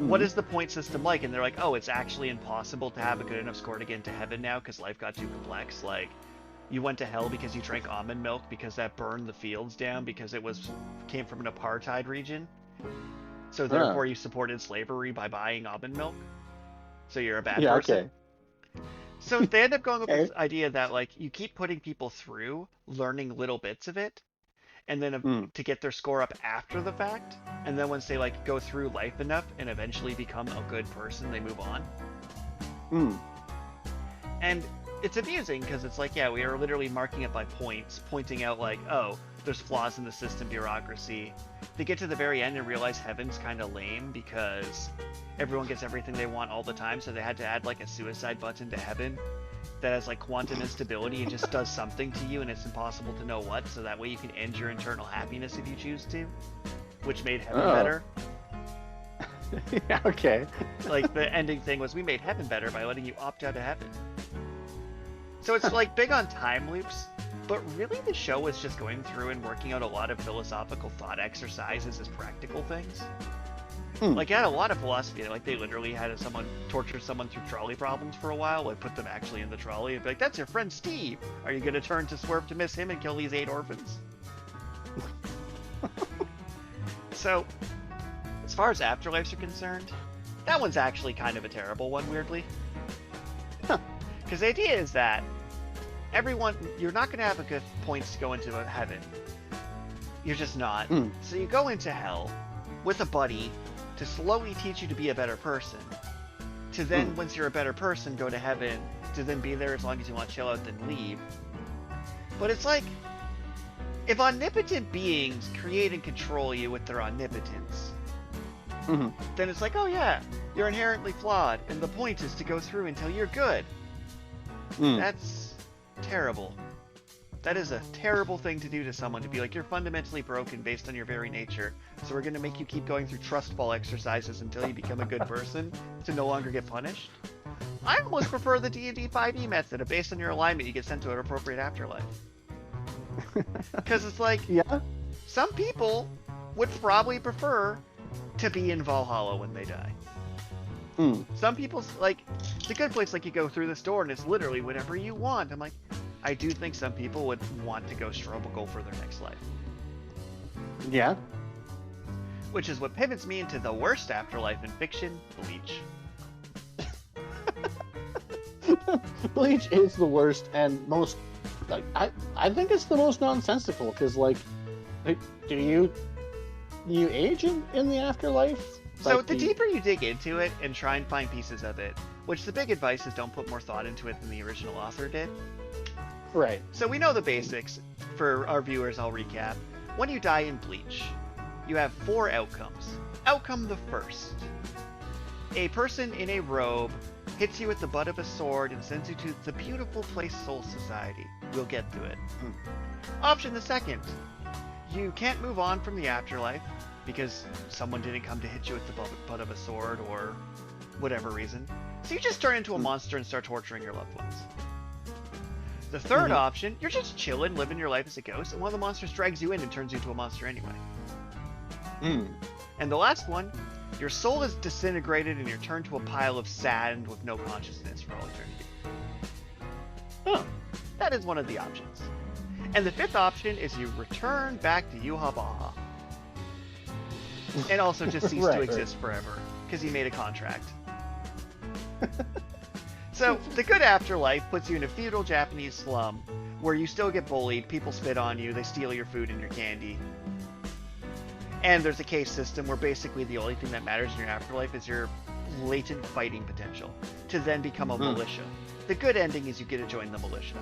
What is the point system like? And they're like, oh, it's actually impossible to have a good enough score to get into heaven now because life got too complex. Like, you went to hell because you drank almond milk because that burned the fields down because it came from an apartheid region. So therefore you supported slavery by buying almond milk. So you're a bad person. Okay. So they end up going with this idea that, like, you keep putting people through, learning little bits of it, and then to get their score up after the fact, and then once they, like, go through life enough and eventually become a good person, they move on. And it's amusing because it's like, yeah, we are literally marking it by points, pointing out, like, oh, there's flaws in the system, bureaucracy. They get to the very end and realize heaven's kind of lame because everyone gets everything they want all the time, so they had to add, like, a suicide button to heaven that has, like, quantum instability and just does something to you and it's impossible to know what, so that way you can end your internal happiness if you choose to, which made heaven better. Yeah, okay. Like, the ending thing was, we made heaven better by letting you opt out of heaven. So it's, like, big on time loops, but really the show was just going through and working out a lot of philosophical thought exercises as practical things. Like, it had a lot of philosophy. Like, they literally had someone torture someone through trolley problems for a while, like, put them actually in the trolley and be like, that's your friend Steve! Are you gonna turn to Swerve to miss him and kill these 8 orphans? So, as far as afterlives are concerned, that one's actually kind of a terrible one, weirdly. Because the idea is that you're not going to have a good points to go into heaven. You're just not. So you go into hell with a buddy to slowly teach you to be a better person. To then, once you're a better person, go to heaven. To then be there as long as you want to chill out, then leave. But it's like, if omnipotent beings create and control you with their omnipotence, then it's like, oh yeah, you're inherently flawed, and the point is to go through until you're good. That's terrible. That is a terrible thing to do to someone, to be like, you're fundamentally broken based on your very nature, so we're going to make you keep going through trust fall exercises until you become a good person to no longer get punished. I almost prefer the D&D 5e method of based on your alignment, you get sent to an appropriate afterlife. Because it's like, Yeah. some people would probably prefer to be in Valhalla when they die. Some people, like, it's a good place, like, you go through this door and it's literally whatever you want. I'm like, I do think some people would want to go Strobical for their next life. Yeah. Which is what pivots me into the worst afterlife in fiction, Bleach. Bleach is the worst and most, like, I think it's the most nonsensical, because, like, do you age in the afterlife? So Like, the deeper you dig into it and try and find pieces of it, which the big advice is don't put more thought into it than the original author did. Right. So we know the basics. For our viewers, I'll recap. When you die in Bleach, you have 4 outcomes. Outcome the first. A person in a robe hits you with the butt of a sword and sends you to the beautiful place Soul Society. We'll get to it. Option the second. You can't move on from the afterlife because someone didn't come to hit you with the butt of a sword or whatever reason. So you just turn into a monster and start torturing your loved ones. The third option, you're just chilling, living your life as a ghost, and one of the monsters drags you in and turns you into a monster anyway. And the last one, your soul is disintegrated and you're turned to a pile of sand with no consciousness for all eternity. That is one of the options. And the fifth option is you return back to Yuhabaha. And also just cease to exist forever, because you made a contract. So, the good afterlife puts you in a feudal Japanese slum, where you still get bullied, people spit on you, they steal your food and your candy. And there's a case system where basically the only thing that matters in your afterlife is your latent fighting potential, to then become a militia. The good ending is you get to join the militia.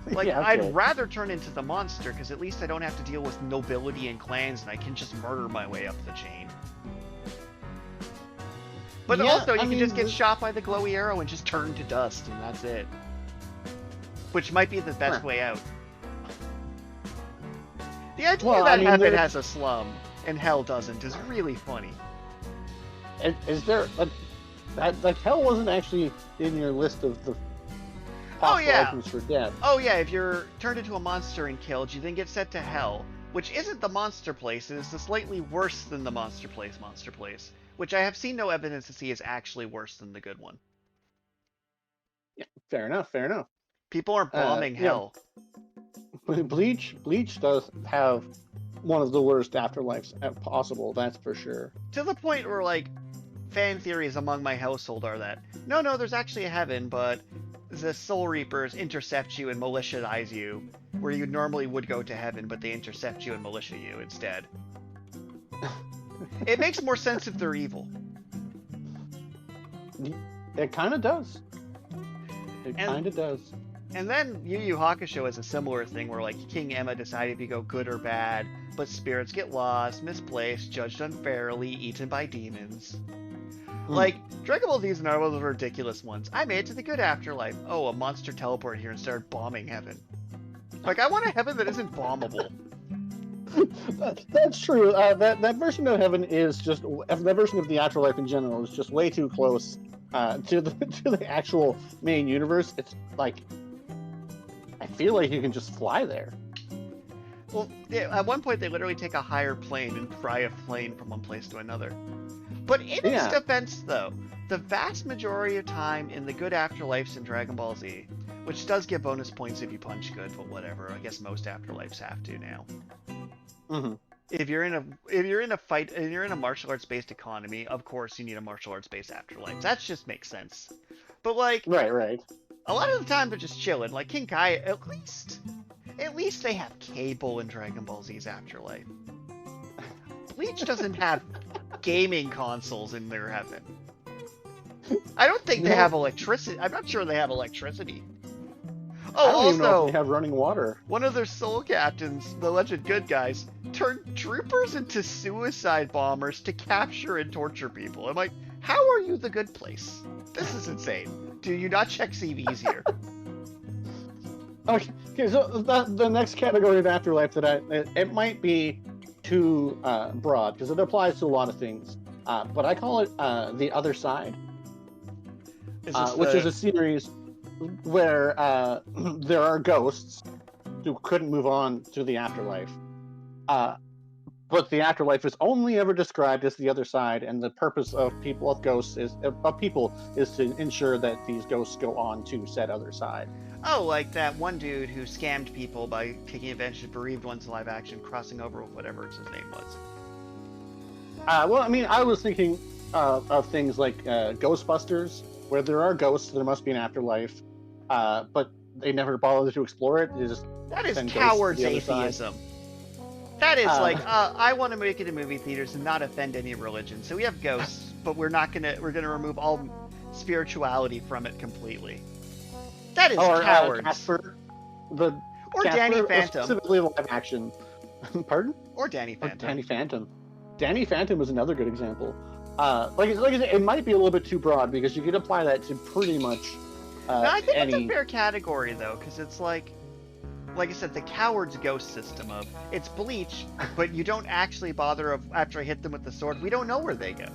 Like, yeah, okay. I'd rather turn into the monster, because at least I don't have to deal with nobility and clans, and I can just murder my way up the chain. But Yeah, also, you I can mean, just get shot by the glowy arrow and just turn to dust, and that's it. Which might be the best way out. The idea that heaven has a slum and hell doesn't is really funny. Is there that hell wasn't actually in your list of the possible items for death? Oh yeah, if you're turned into a monster and killed, you then get sent to hell, which isn't the monster place. It is the slightly worse than the monster place, which I have seen no evidence to see is actually worse than the good one. Yeah, fair enough. People aren't bombing hell. Bleach does have one of the worst afterlives possible, that's for sure. To the point where, like, fan theories among my household are that, no, there's actually a heaven, but the Soul Reapers intercept you and militiaize you, where you normally would go to heaven, but they intercept you and militia you instead. It makes more sense if they're evil. It kind of does. It kind of does. And then Yu Yu Hakusho has a similar thing where, like, King Emma decided if you go good or bad, but spirits get lost, misplaced, judged unfairly, eaten by demons. Like, Dragon Ball Z is one of those ridiculous ones. I made it to the good afterlife. Oh, a monster teleported here and started bombing heaven. Like, I want a heaven that isn't bombable. That's true. That version of heaven is just, that version of the afterlife in general is just way too close to the actual main universe. It's like, I feel like you can just fly there. Well, at one point they literally take a higher plane and fly a plane from one place to another. But in its defense, though, the vast majority of time in the good afterlives in Dragon Ball Z, which does get bonus points if you punch good, but whatever. I guess most afterlives have to now. If you're in a martial arts based economy, of course you need a martial arts based afterlife. That just makes sense. But like, right. A lot of the time they're just chilling. Like King Kai, at least they have cable in Dragon Ball Z's afterlife. Bleach doesn't have gaming consoles in their heaven. I don't think they have electricity. I'm not sure they have electricity. I don't even know if they have running water. One of their soul captains, the alleged good guys, turned troopers into suicide bombers to capture and torture people. I'm like, how are you the good place? This is insane. Do you not check CVs here? Okay, so the next category of afterlife that it might be too broad because it applies to a lot of things, but I call it the other side, which is a series where there are ghosts who couldn't move on to the afterlife, but the afterlife is only ever described as the other side, and the purpose of ghosts is to ensure that these ghosts go on to said other side. Oh, like that one dude who scammed people by taking advantage of bereaved ones in live action, crossing over with whatever his name was. Well, I mean, I was thinking of things like Ghostbusters, where there are ghosts, there must be an afterlife, but they never bother to explore it. That is coward's atheism. That is I want to make it in movie theaters and not offend any religion. So we have ghosts, but we're gonna remove all spirituality from it completely. That is cowards. Casper, or Casper, Danny Phantom. Specifically live action. Pardon? Or Danny Phantom. Danny Phantom. Danny Phantom was another good example. Like I said, it might be a little bit too broad because you could apply that to pretty much I think it's a fair category though, because it's like I said, the coward's ghost system of it's Bleach, but you don't actually bother after I hit them with the sword. We don't know where they go.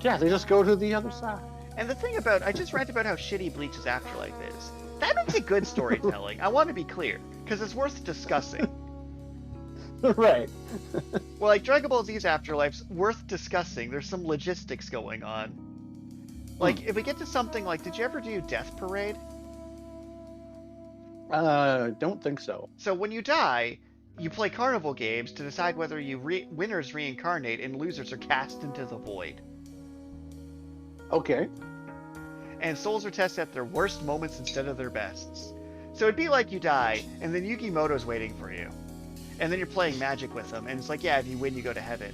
Yeah, they just go to the other side. And the thing about, I just ranted about how shitty Bleach's Afterlife is. That makes it good storytelling. I want to be clear, because it's worth discussing. Right. Well, like Dragon Ball Z's Afterlife's worth discussing. There's some logistics going on. Like, if we get to something like, did you ever do Death Parade? Don't think so. So when you die, you play carnival games to decide whether winners reincarnate and losers are cast into the void. Okay. And souls are tested at their worst moments instead of their bests. So it'd be like you die, and then Yugimoto's waiting for you. And then you're playing Magic with him, and it's like, yeah, if you win, you go to heaven.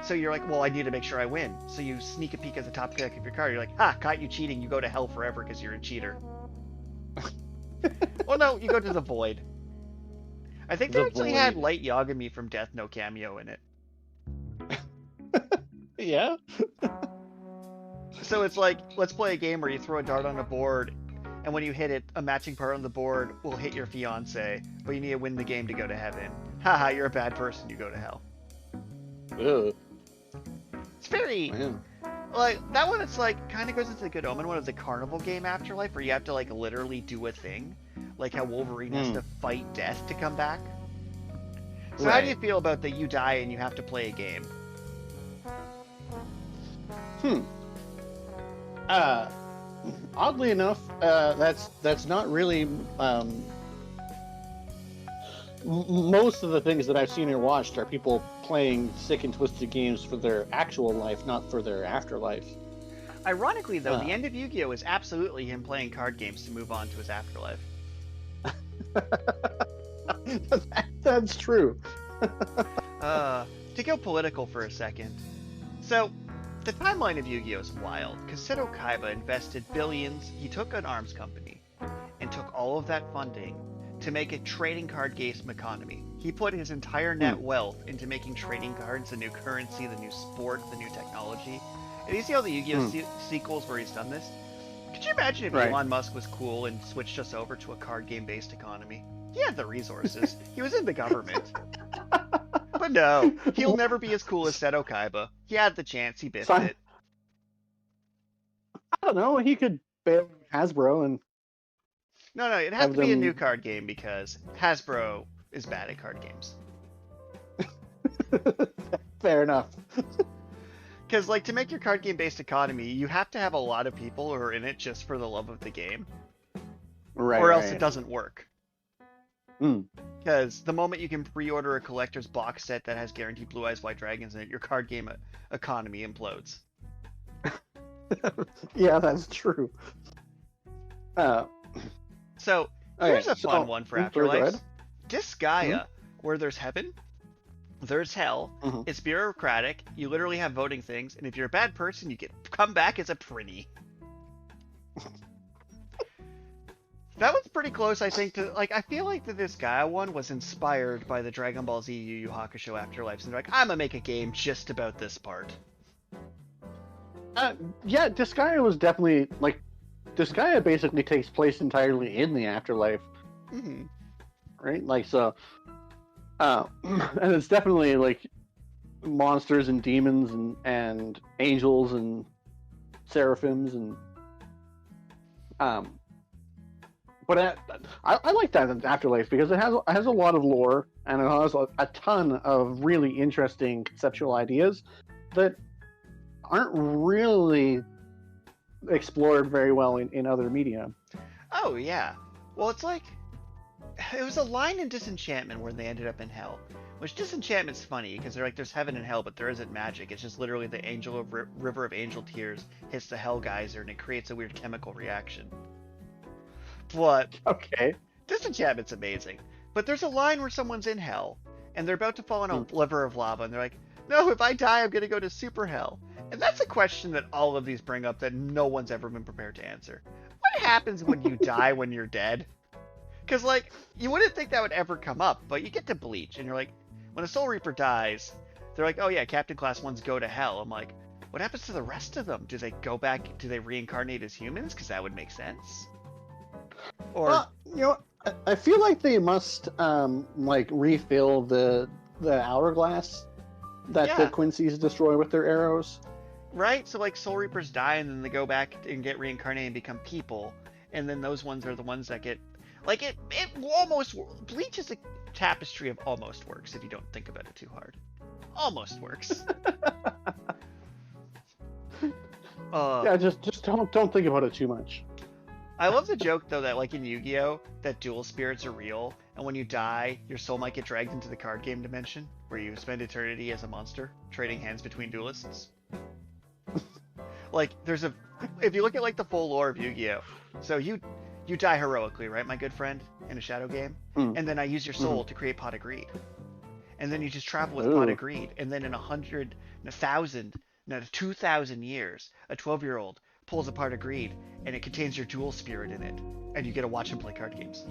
So you're like, well, I need to make sure I win. So you sneak a peek at the top deck of your card. You're like, ha, caught you cheating. You go to hell forever because you're a cheater. Well, no, you go to the void. I think they actually had Light Yagami from Death Note cameo in it. Yeah? So it's like, let's play a game where you throw a dart on a board, and when you hit it, a matching part on the board will hit your fiance, but you need to win the game to go to heaven. Haha, you're a bad person, you go to hell. Ugh. It's very... Man. Like, that one, it's like, kind of goes into the Good Omen one of the carnival game Afterlife, where you have to, like, literally do a thing. Like how Wolverine has to fight death to come back. So how do you feel about that you die and you have to play a game? Oddly enough, that's not really most of the things that I've seen or watched are people playing sick and twisted games for their actual life, not for their afterlife. Ironically, though, the end of Yu-Gi-Oh! Is absolutely him playing card games to move on to his afterlife. That's true. To go political for a second. So, the timeline of Yu-Gi-Oh! Is wild, because Seto Kaiba invested billions, he took an arms company, and took all of that funding to make a trading card game economy. He put his entire net wealth into making trading cards the new currency, the new sport, the new technology. And you see all the Yu-Gi-Oh! Sequels where he's done this? Could you imagine if Elon Musk was cool and switched us over to a card game-based economy? He had the resources. He was in the government. But no, he'll never be as cool as Seto Kaiba. He had the chance, he biffed it. I don't know, he could bail Hasbro and... No, it has to be a new card game because Hasbro is bad at card games. Fair enough. Because, like, to make your card game-based economy, you have to have a lot of people who are in it just for the love of the game. Right. Or else it doesn't work. Because the moment you can pre-order a collector's box set that has guaranteed Blue Eyes White Dragons in it, your card game economy implodes. Yeah, that's true. So, here's a fun one for Afterlife. Disgaea, where there's heaven, there's hell, it's bureaucratic, you literally have voting things, and if you're a bad person, you get come back as a pretty. That one's pretty close, I think, to, like, I feel like the Disgaea one was inspired by the Dragon Ball Z Yu Yu Hakusho Afterlife, and they're like, I'm gonna make a game just about this part. Yeah, Disgaea was definitely, like, Disgaea basically takes place entirely in the afterlife. Mm-hmm. right? Like so, and it's definitely like monsters and demons and angels and seraphims and um. But I like that in Afterlife because it has a lot of lore and it has a ton of really interesting conceptual ideas that aren't really explored very well in other media. Oh yeah. Well, it's like it was a line in Disenchantment where they ended up in hell. Which Disenchantment's funny because they're like, there's heaven and hell, but there isn't magic. It's just literally the river of angel tears hits the hell geyser and it creates a weird chemical reaction. But Okay. Disenchantment's amazing. But there's a line where someone's in hell and they're about to fall in a river of lava and they're like, no, if I die, I'm gonna go to super hell. And that's a question that all of these bring up that no one's ever been prepared to answer. What happens when you die when you're dead? Because, like, you wouldn't think that would ever come up, but you get to Bleach, and you're like, when a Soul Reaper dies, they're like, oh yeah, Captain Class 1s go to hell. I'm like, what happens to the rest of them? Do they go back, do they reincarnate as humans? Because that would make sense. Or, I feel like they must, like, refill the hourglass that the Quincy's destroy with their arrows. Right? So, like, Soul Reapers die, and then they go back and get reincarnated and become people, and then those ones are the ones that get... Like, it almost... Bleach is a tapestry of almost works, if you don't think about it too hard. Almost works. Yeah, just don't think about it too much. I love the joke, though, that, like, in Yu-Gi-Oh!, that dual spirits are real, and when you die, your soul might get dragged into the card game dimension, where you spend eternity as a monster, trading hands between duelists. Like, there's a... If you look at, like, the full lore of Yu-Gi-Oh!, so you die heroically, right, my good friend, in a shadow game? And then I use your soul to create Pot of Greed. And then you just travel with Pot of Greed, and then in 100, 1,000, no, 2,000 years, a 12-year-old pulls a Pot of Greed, and it contains your dual spirit in it, and you get to watch him play card games.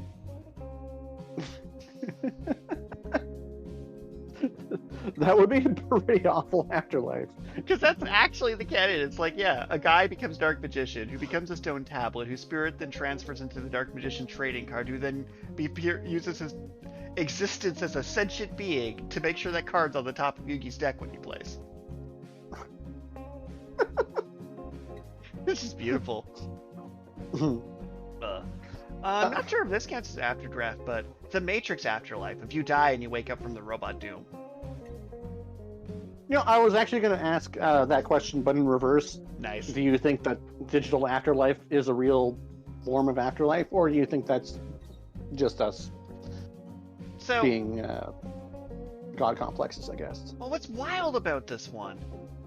That would be a pretty awful afterlife. Because that's actually the canon. It's like, yeah, a guy becomes Dark Magician, who becomes a stone tablet, whose spirit then transfers into the Dark Magician trading card, who then uses his existence as a sentient being to make sure that card's on the top of Yugi's deck when he plays. This is beautiful. I'm not sure if this counts as Afterdraft, but The Matrix Afterlife. If you die and you wake up from the robot doom. I was actually going to ask that question, but in reverse. Nice. Do you think that digital afterlife is a real form of afterlife, or do you think that's just us being god complexes, I guess? Well, what's wild about this one?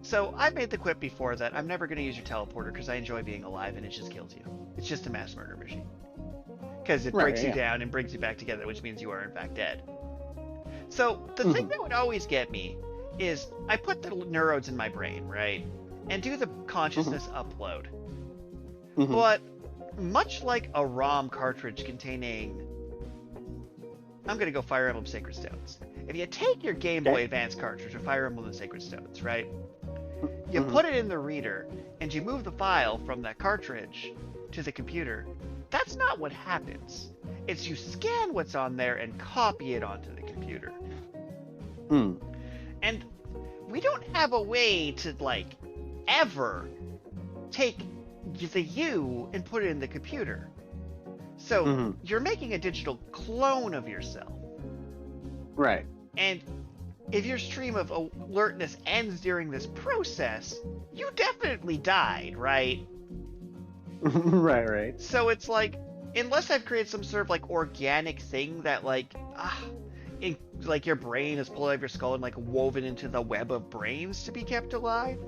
So, I've made the quip before that I'm never going to use your teleporter because I enjoy being alive and it just kills you. It's just a mass murder machine. Because it breaks you down and brings you back together, which means you are in fact dead. So, the thing that would always get me is I put the neurons in my brain, right? And do the consciousness upload. But much like a ROM cartridge containing... I'm going to go Fire Emblem Sacred Stones. If you take your Game Boy Advance cartridge of Fire Emblem Sacred Stones, right? You put it in the reader, and you move the file from that cartridge to the computer. That's not what happens. It's you scan what's on there and copy it onto the computer. And we don't have a way to, like, ever take the you and put it in the computer. So you're making a digital clone of yourself. Right. And if your stream of alertness ends during this process, you definitely died, right? Right. So it's like, unless I've created some sort of, like, organic thing that, like, like your brain is pulled out of your skull and, like, woven into the web of brains to be kept alive,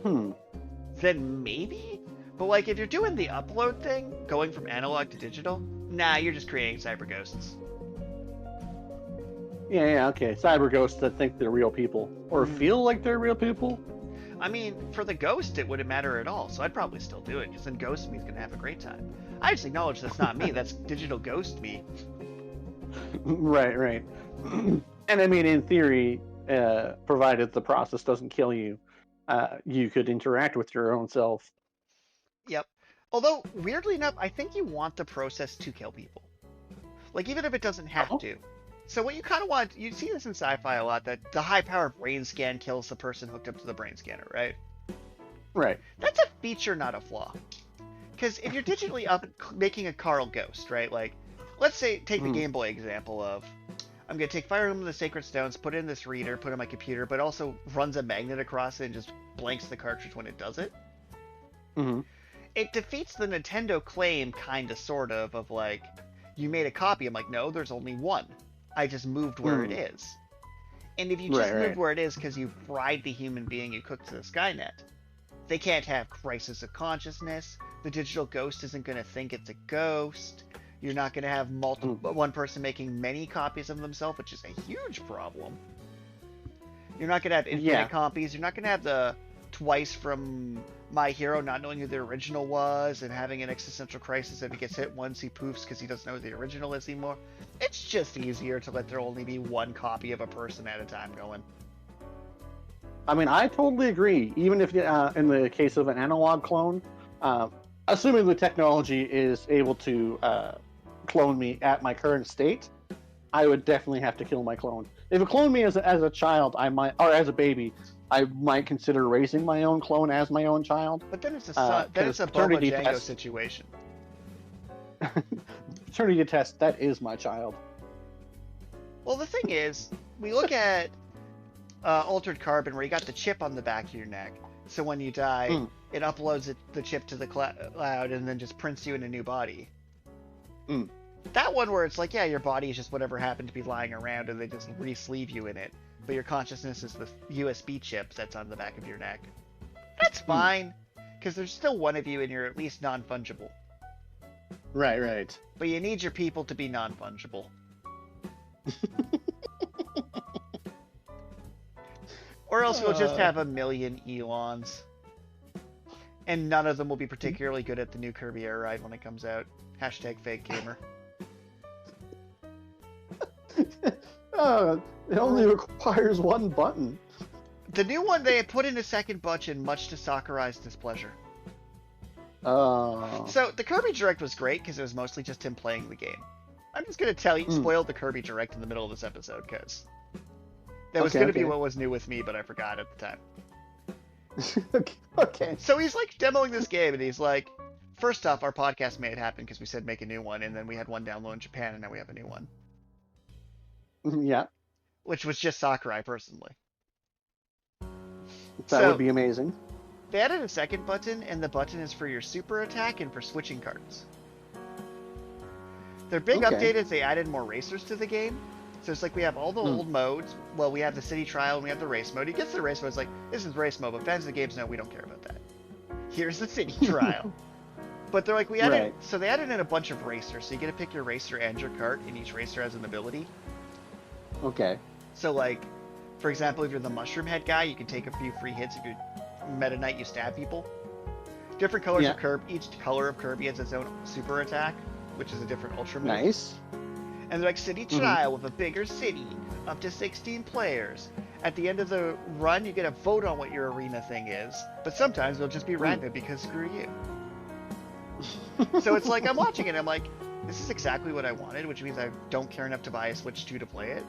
then maybe? But, like, if you're doing the upload thing, going from analog to digital, nah, you're just creating cyber ghosts. Yeah, okay. Cyber ghosts that think they're real people. Or feel like they're real people? I mean, for the ghost, it wouldn't matter at all, so I'd probably still do it, because then ghost me's gonna have a great time. I just acknowledge that's not me, that's digital ghost me. Right. And I mean, in theory, provided the process doesn't kill you, you could interact with your own self. Yep. Although, weirdly enough, I think you want the process to kill people. Like, even if it doesn't have Oh. to. So what you kind of want, you see this in sci-fi a lot, that the high-powered brain scan kills the person hooked up to the brain scanner, right? Right. That's a feature, not a flaw. Because if you're digitally up making a Karl ghost, right? Like, let's say, take the Game Boy example of, I'm going to take Fire Emblem the Sacred Stones, put it in this reader, put it on my computer, but also runs a magnet across it and just blanks the cartridge when it does it. Mm-hmm. It defeats the Nintendo claim, kind of, sort of like, you made a copy. I'm like, no, there's only one. I just moved where it is. And if you just moved where it is because you fried the human being you cooked to the Skynet, they can't have crisis of consciousness. The digital ghost isn't going to think it's a ghost. You're not going to have one person making many copies of themselves, which is a huge problem. You're not going to have infinite copies. You're not going to have the twice from My Hero not knowing who the original was and having an existential crisis if he gets hit once he poofs because he doesn't know who the original is anymore. It's just easier to let there only be one copy of a person at a time going. I mean, I totally agree. Even if in the case of an analog clone, assuming the technology is able to clone me at my current state, I would definitely have to kill my clone. If it cloned me as a child, I might, or as a baby, I might consider raising my own clone as my own child. But then it's a Boba Jango situation. Paternity test, that is my child. Well, the thing is, we look at Altered Carbon, where you got the chip on the back of your neck. So when you die, it uploads the chip to the cloud and then just prints you in a new body. That one where it's like, yeah, your body is just whatever happened to be lying around and they just re-sleeve you in it. But your consciousness is the USB chip that's on the back of your neck. That's fine, because there's still one of you and you're at least non-fungible. Right. But you need your people to be non-fungible. Or else we'll just have a million Elons. And none of them will be particularly good at the new Kirby Air Ride when it comes out. Hashtag fake gamer. It only requires one button. The new one, they put in a second button, much to Sakurai's displeasure. So the Kirby Direct was great because it was mostly just him playing the game. I'm just going to tell you, spoiled the Kirby Direct in the middle of this episode because that was going to be what was new with me, but I forgot at the time. Okay. So he's like demoing this game and he's like, first off, our podcast made it happen because we said make a new one, and then we had one download in Japan, and now we have a new one. Yeah. Which was just Sakurai, personally. That would be amazing. They added a second button, and the button is for your super attack and for switching cards. Their big update is they added more racers to the game. So it's like we have all the old modes. Well, we have the city trial and we have the race mode. He gets to the race mode, it's like, this is race mode, but fans of the games know we don't care about that. Here's the city trial. But they're like, we added, so they added in a bunch of racers. So you get to pick your racer and your cart, and each racer has an ability. Okay. So like, for example, if you're the mushroom head guy, you can take a few free hits. If you're Meta Knight, you stab people. Different colors of Kirby. Each color of Kirby has its own super attack, which is a different ultra move. Nice. And they're like, city trial with a bigger city, up to 16 players. At the end of the run, you get a vote on what your arena thing is. But sometimes it'll just be random because screw you. So it's like, I'm watching it, I'm like, this is exactly what I wanted, which means I don't care enough to buy a Switch 2 to play it.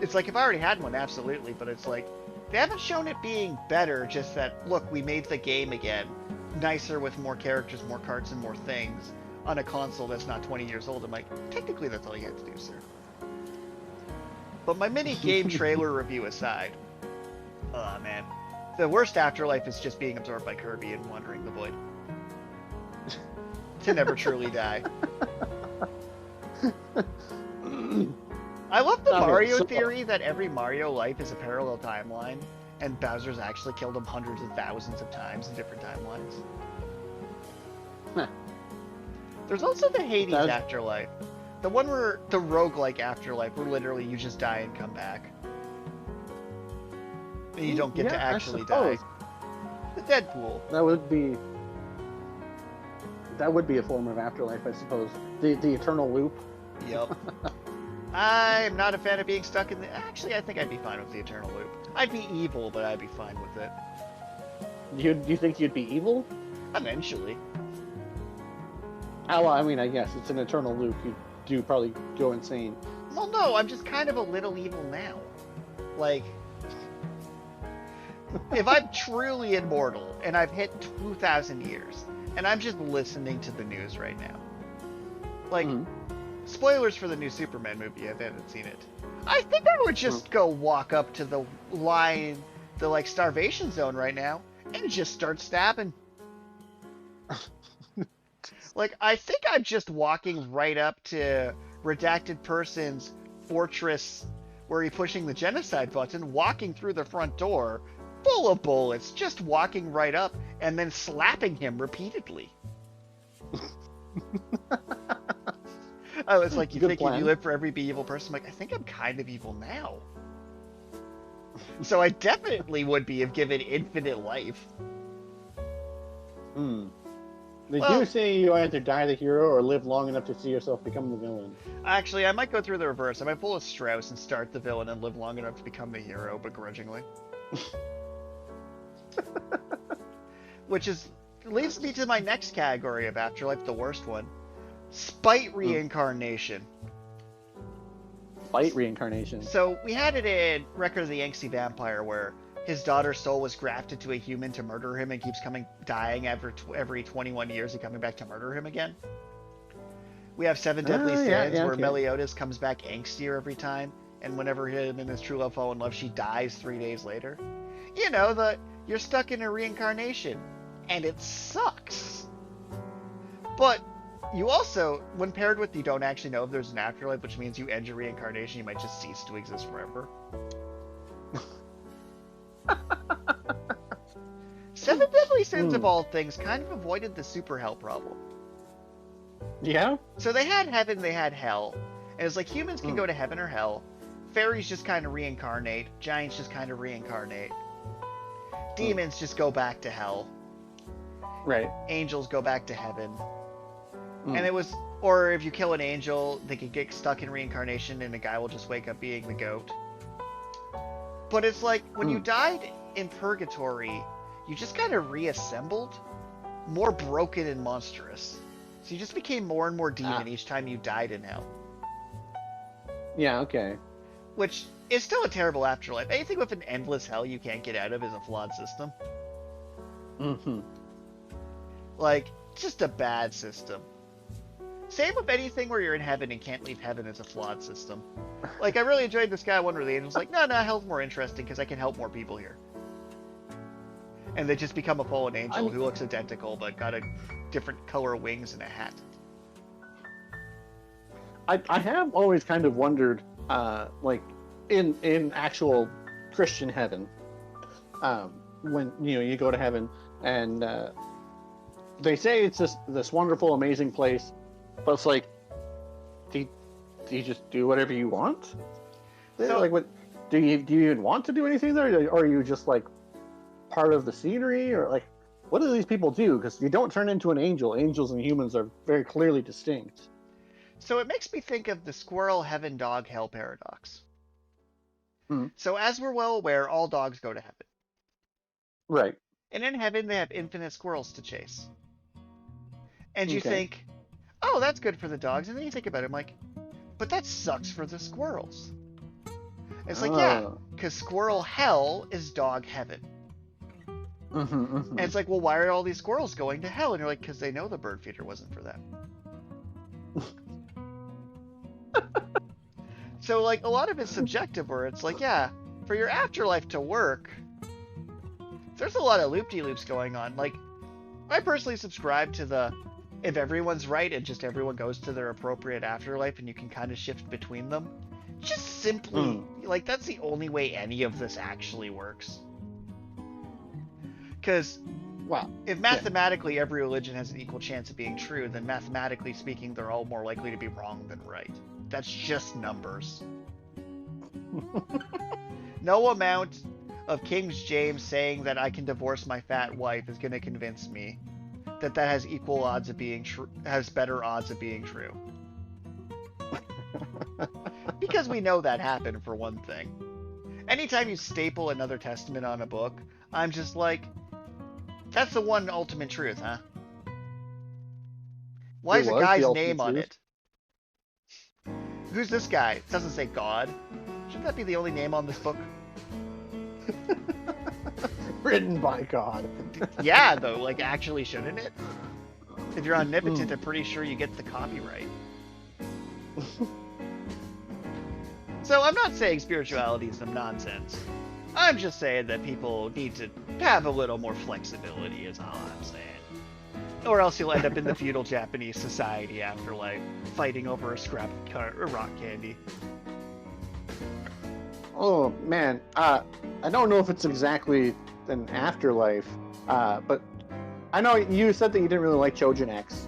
It's like, if I already had one, absolutely, but it's like, they haven't shown it being better, just that, look, we made the game again. Nicer with more characters, more carts, and more things on a console that's not 20 years old. I'm like, technically that's all you had to do, sir. But my mini game trailer review aside, oh man, the worst Afterlife is just being absorbed by Kirby and wandering the void. To never truly die. I love the Mario theory that every Mario life is a parallel timeline, and Bowser's actually killed him hundreds of thousands of times in different timelines. There's also the Hades Afterlife. The one where, the roguelike Afterlife, where literally you just die and come back. And you don't get to actually die. The Deadpool. That would be a form of Afterlife, I suppose. The eternal loop. Yep. I'm not a fan of being stuck in the... Actually, I think I'd be fine with the eternal loop. I'd be evil, but I'd be fine with it. You think you'd be evil? Eventually. Oh, well, I mean, I guess it's an eternal loop. do probably go insane. Well, no, I'm just kind of a little evil now. Like, if I'm truly immortal and I've hit 2,000 years and I'm just listening to the news right now, like, spoilers for the new Superman movie if I haven't seen it. I think I would just go walk up to the line, the like starvation zone right now, and just start stabbing. Like, I think I'm just walking right up to Redacted Person's fortress where he's pushing the genocide button, walking through the front door, full of bullets, just walking right up and then slapping him repeatedly. Oh, it's like, you think if you live for every evil person? I'm like, I think I'm kind of evil now. So I definitely would be if given infinite life. They do say you either die the hero or live long enough to see yourself become the villain. Actually, I might go through the reverse. I might pull a Strauss and start the villain and live long enough to become the hero, begrudgingly. Which leads me to my next category of Afterlife, the worst one. Spite reincarnation. Spite reincarnation. So we had it in Record of the Angsty Vampire where his daughter's soul was grafted to a human to murder him and keeps dying every 21 years and coming back to murder him again. We have Seven Deadly Sins where Meliodas comes back angstier every time, and whenever him and his true love fall in love, she dies 3 days later. You know, you're stuck in a reincarnation, and it sucks. But you also, when paired with you don't actually know if there's an afterlife, which means you end your reincarnation, you might just cease to exist forever. Seven Deadly Sins of all things kind of avoided the super hell problem. Yeah? So they had heaven, they had hell. And it's like humans can go to heaven or hell. Fairies just kind of reincarnate. Giants just kind of reincarnate. Demons just go back to hell. Right. Angels go back to heaven. And it was, or if you kill an angel, they could get stuck in reincarnation and a guy will just wake up being the goat. But it's like, when you died in purgatory, you just kind of reassembled, more broken and monstrous. So you just became more and more demon each time you died in hell. Yeah, okay. Which is still a terrible afterlife. Anything with an endless hell you can't get out of is a flawed system. Like, just a bad system. Same with anything where you're in heaven and can't leave heaven is a flawed system. Like, I really enjoyed this guy one where the angel's like, no, hell's more interesting because I can help more people here. And they just become a fallen angel who looks identical but got a different color wings and a hat. I have always kind of wondered, like, in actual Christian heaven, when, you go to heaven and they say it's this wonderful, amazing place, but it's like, do you just do whatever you want? So, like, what do you even want to do anything there, or are you just like part of the scenery, or like, what do these people do? Because you don't turn into an angel. Angels and humans are very clearly distinct. So it makes me think of the squirrel heaven dog hell paradox. So as we're well aware, all dogs go to heaven. Right. And in heaven, they have infinite squirrels to chase. And you think, oh, that's good for the dogs. And then you think about it, I'm like, but that sucks for the squirrels. And it's like, yeah, because squirrel hell is dog heaven. And it's like, well, why are all these squirrels going to hell? And you're like, because they know the bird feeder wasn't for them. So, like, a lot of it's subjective where it's like, yeah, for your afterlife to work, there's a lot of loop-de-loops going on. Like, I personally subscribe to the, if everyone's right and just everyone goes to their appropriate afterlife and you can kind of shift between them, just simply, like, that's the only way any of this actually works. Because, if mathematically every religion has an equal chance of being true, then mathematically speaking, they're all more likely to be wrong than right. That's just numbers. No amount of King James saying that I can divorce my fat wife is going to convince me that that has equal odds of being true, has better odds of being true. Because we know that happened, for one thing. Anytime you staple another testament on a book, I'm just like, that's the one ultimate truth, huh? Why is a guy's name on it? Who's this guy? It doesn't say God. Shouldn't that be the only name on this book? Written by God. Yeah, though, like, actually, shouldn't it? If you're omnipotent, I'm pretty sure you get the copyright. So I'm not saying spirituality is some nonsense. I'm just saying that people need to have a little more flexibility, is all I'm saying. Or else you'll end up in the feudal Japanese society afterlife, fighting over a scrap of rock candy. Oh man, I don't know if it's exactly an afterlife, but I know you said that you didn't really like Chojin X,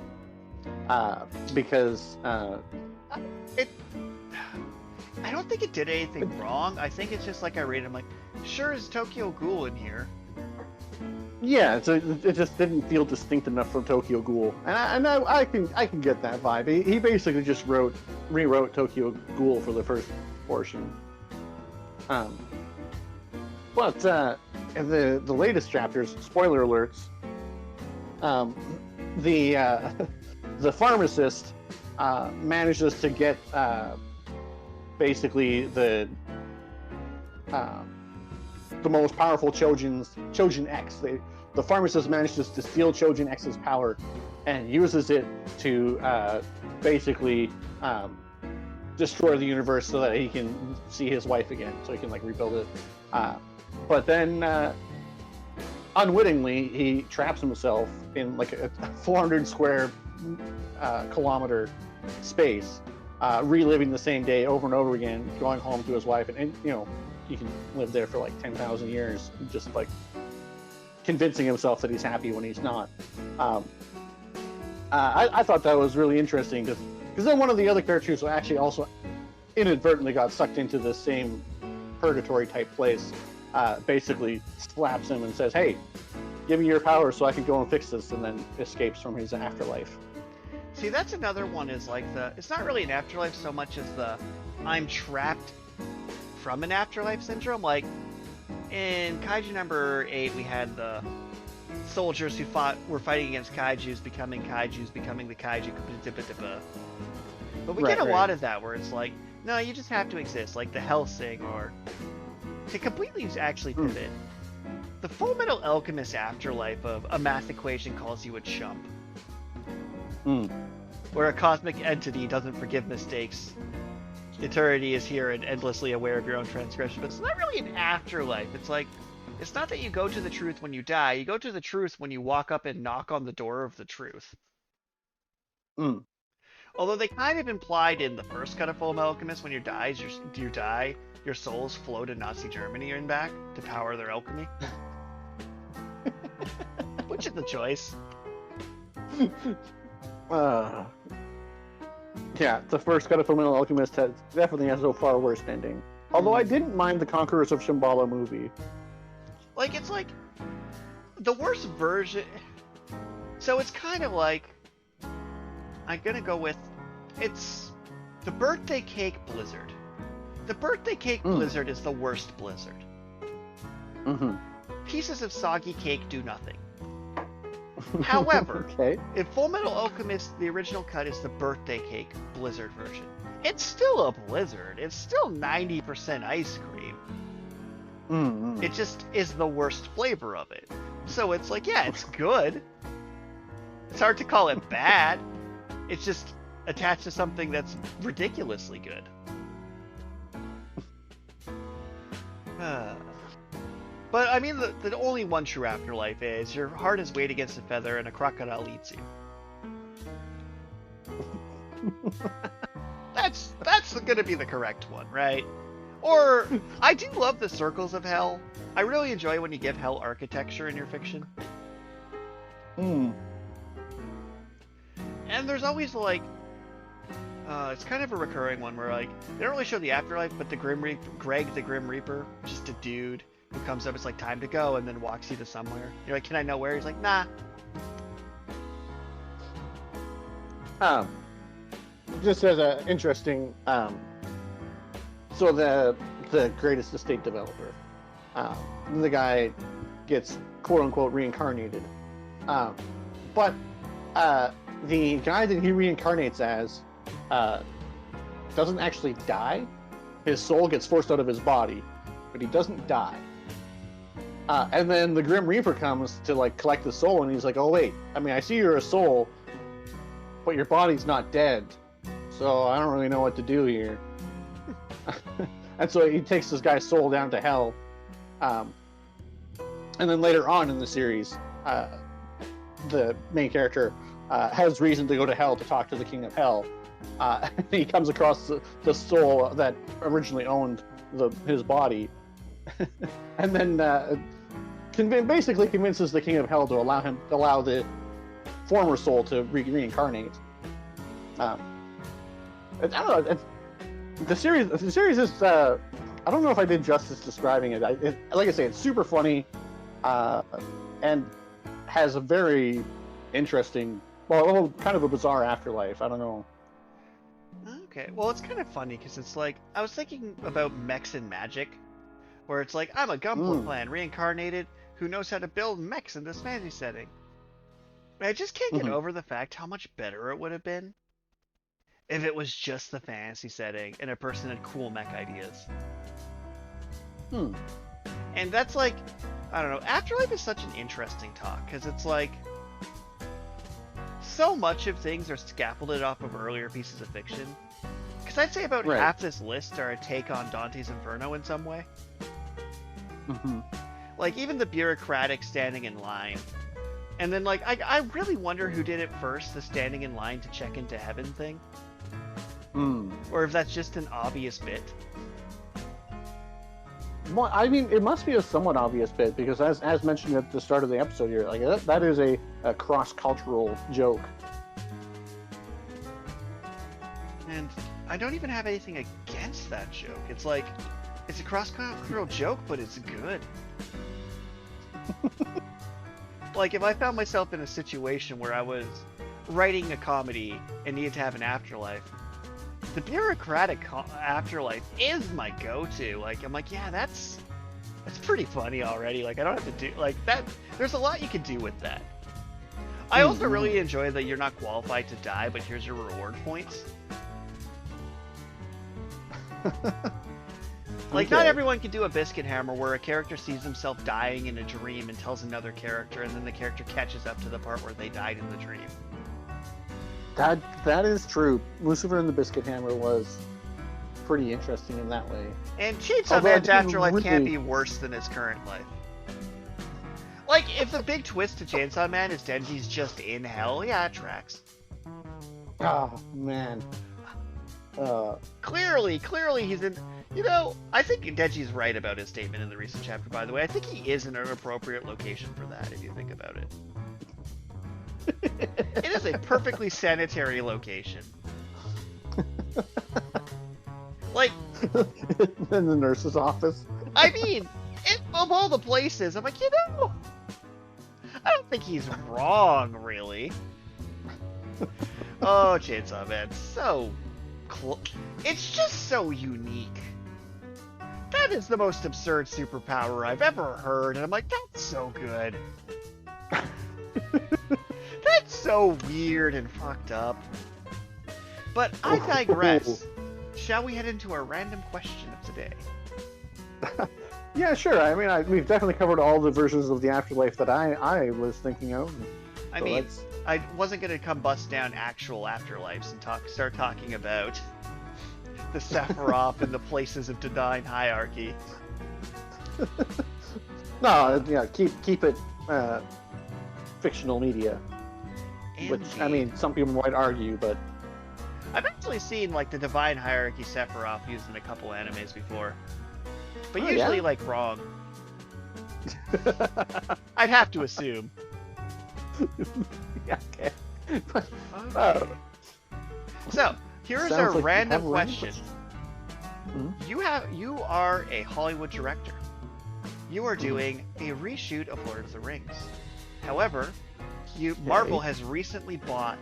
because I don't think it did anything wrong. I think it's just like I read it, I'm like, sure is Tokyo Ghoul in here. yeah, it just didn't feel distinct enough from Tokyo Ghoul, and I can get that vibe. He basically just rewrote Tokyo Ghoul for the first portion. But in the latest chapters, spoiler alerts, the pharmacist manages to get basically the most powerful Chojin X. The pharmacist manages to steal Chojin X's power and uses it to basically destroy the universe so that he can see his wife again, so he can like rebuild it. But then unwittingly he traps himself in like a 400 square kilometer space, reliving the same day over and over again, going home to his wife, and you know, he can live there for like 10,000 years, just like convincing himself that he's happy when he's not. I thought that was really interesting because then one of the other characters who actually also inadvertently got sucked into the same purgatory type place basically slaps him and says, "Hey, give me your power so I can go and fix this," and then escapes from his afterlife. See, that's another one, is like it's not really an afterlife so much as I'm trapped from an afterlife syndrome. Like in Kaiju number 8, we had the soldiers who were fighting against kaijus, becoming the kaiju. But we get a lot of that where it's like, no, you just have to exist, like the Hellsing, or to completely actually pivot. The Full Metal Alchemist afterlife of a math equation calls you a chump. Where a cosmic entity doesn't forgive mistakes. Eternity is here and endlessly aware of your own transgression. But it's not really an afterlife. It's like, it's not that you go to the truth when you die. You go to the truth when you walk up and knock on the door of the truth. Although they kind of implied in the first cut of Full Metal Alchemist, when you die, your souls flow to Nazi Germany and back to power their alchemy. Which is the choice? Yeah, the first cut of Fullmetal Alchemist definitely has a far worse ending. Although I didn't mind the Conquerors of Shambhala movie. Like, it's like the worst version. So it's kind of like, I'm gonna go with, it's the Birthday Cake Blizzard. The Birthday Cake Blizzard is the worst blizzard. Pieces of soggy cake do nothing. However, if Fullmetal Alchemist, the original cut, is the Birthday Cake Blizzard version, it's still a blizzard. It's still 90% ice cream. It just is the worst flavor of it. So it's like, yeah, it's good. It's hard to call it bad. It's just attached to something that's ridiculously good. But I mean, the only one true afterlife is your heart is weighed against a feather and a crocodile eats you. That's gonna be the correct one, right? Or I do love the circles of hell. I really enjoy when you give hell architecture in your fiction. And there's always like, it's kind of a recurring one where like they don't really show the afterlife, but the Greg the Grim Reaper, just a dude who comes up, it's like time to go, and then walks you to somewhere. You're like, can I know where? He's like, nah. Just as an interesting, so the greatest estate developer, the guy gets quote unquote reincarnated, but the guy that he reincarnates as doesn't actually die. His soul gets forced out of his body, but he doesn't die. And then the Grim Reaper comes to like collect the soul, and he's like, "Oh wait, I mean, I see you're a soul, but your body's not dead, so I don't really know what to do here." And so he takes this guy's soul down to hell. And then later on in the series, the main character has reason to go to hell to talk to the King of Hell. He comes across the soul that originally owned his body, and then basically convinces the King of Hell to allow the former soul to reincarnate. I don't know. The series is. I don't know if I did justice describing it. Like I say, it's super funny, and has a very interesting, kind of a bizarre afterlife. I don't know. Okay, well, it's kind of funny because it's like I was thinking about mechs and magic, where it's like I'm a Gunpla clan reincarnated who knows how to build mechs in this fantasy setting. And I just can't get over the fact how much better it would have been if it was just the fantasy setting and a person had cool mech ideas. And that's like, I don't know, Afterlife is such an interesting talk, because it's like, so much of things are scaffolded off of earlier pieces of fiction. Because I'd say about half this list are a take on Dante's Inferno in some way. Like, even the bureaucratic standing in line. And then, like, I really wonder who did it first, the standing in line to check into heaven thing. Or if that's just an obvious bit. Well, I mean, it must be a somewhat obvious bit, because as mentioned at the start of the episode here, like that is a cross-cultural joke. And I don't even have anything against that joke. It's like, it's a cross-cultural joke, but it's good. Like, if I found myself in a situation where I was writing a comedy and needed to have an afterlife, the bureaucratic afterlife is my go-to. Like, I'm like, yeah, that's pretty funny already. Like, I don't have to do like that. There's a lot you can do with that. I also really enjoy that you're not qualified to die, but here's your reward points. Like, not everyone can do a biscuit hammer where a character sees himself dying in a dream and tells another character, and then the character catches up to the part where they died in the dream. That is true. Lucifer and the Biscuit Hammer was pretty interesting in that way. And Chainsaw Man's afterlife can't be worse than his current life. Like, if the big twist to Chainsaw Man is Denji's just in hell, yeah, it tracks. Oh, man. Clearly he's in... You know, I think Denji's right about his statement in the recent chapter, by the way. I think he is in an appropriate location for that, if you think about it. It is a perfectly sanitary location. Like... in the nurse's office. I mean, of all the places, I'm like, you know... I don't think he's wrong, really. Oh, Chainsaw Man, so... It's just so unique. That is the most absurd superpower I've ever heard, and I'm like, that's so good. That's so weird and fucked up. But I digress. Shall we head into our random question of today? Yeah, sure. I mean, we've definitely covered all the versions of the afterlife that I was thinking of. I mean, I wasn't going to come bust down actual afterlives and start talking about the Sephiroth and the places of divine hierarchy. No, yeah, keep it fictional media. Which, I mean, some people might argue, but... I've actually seen, like, the divine hierarchy Sephiroth used in a couple animes before. But usually, like, wrong. I'd have to assume. Yeah, okay. Okay. So, here's our like random question. You are a Hollywood director. You are doing a reshoot of Lord of the Rings. However, Marvel has recently bought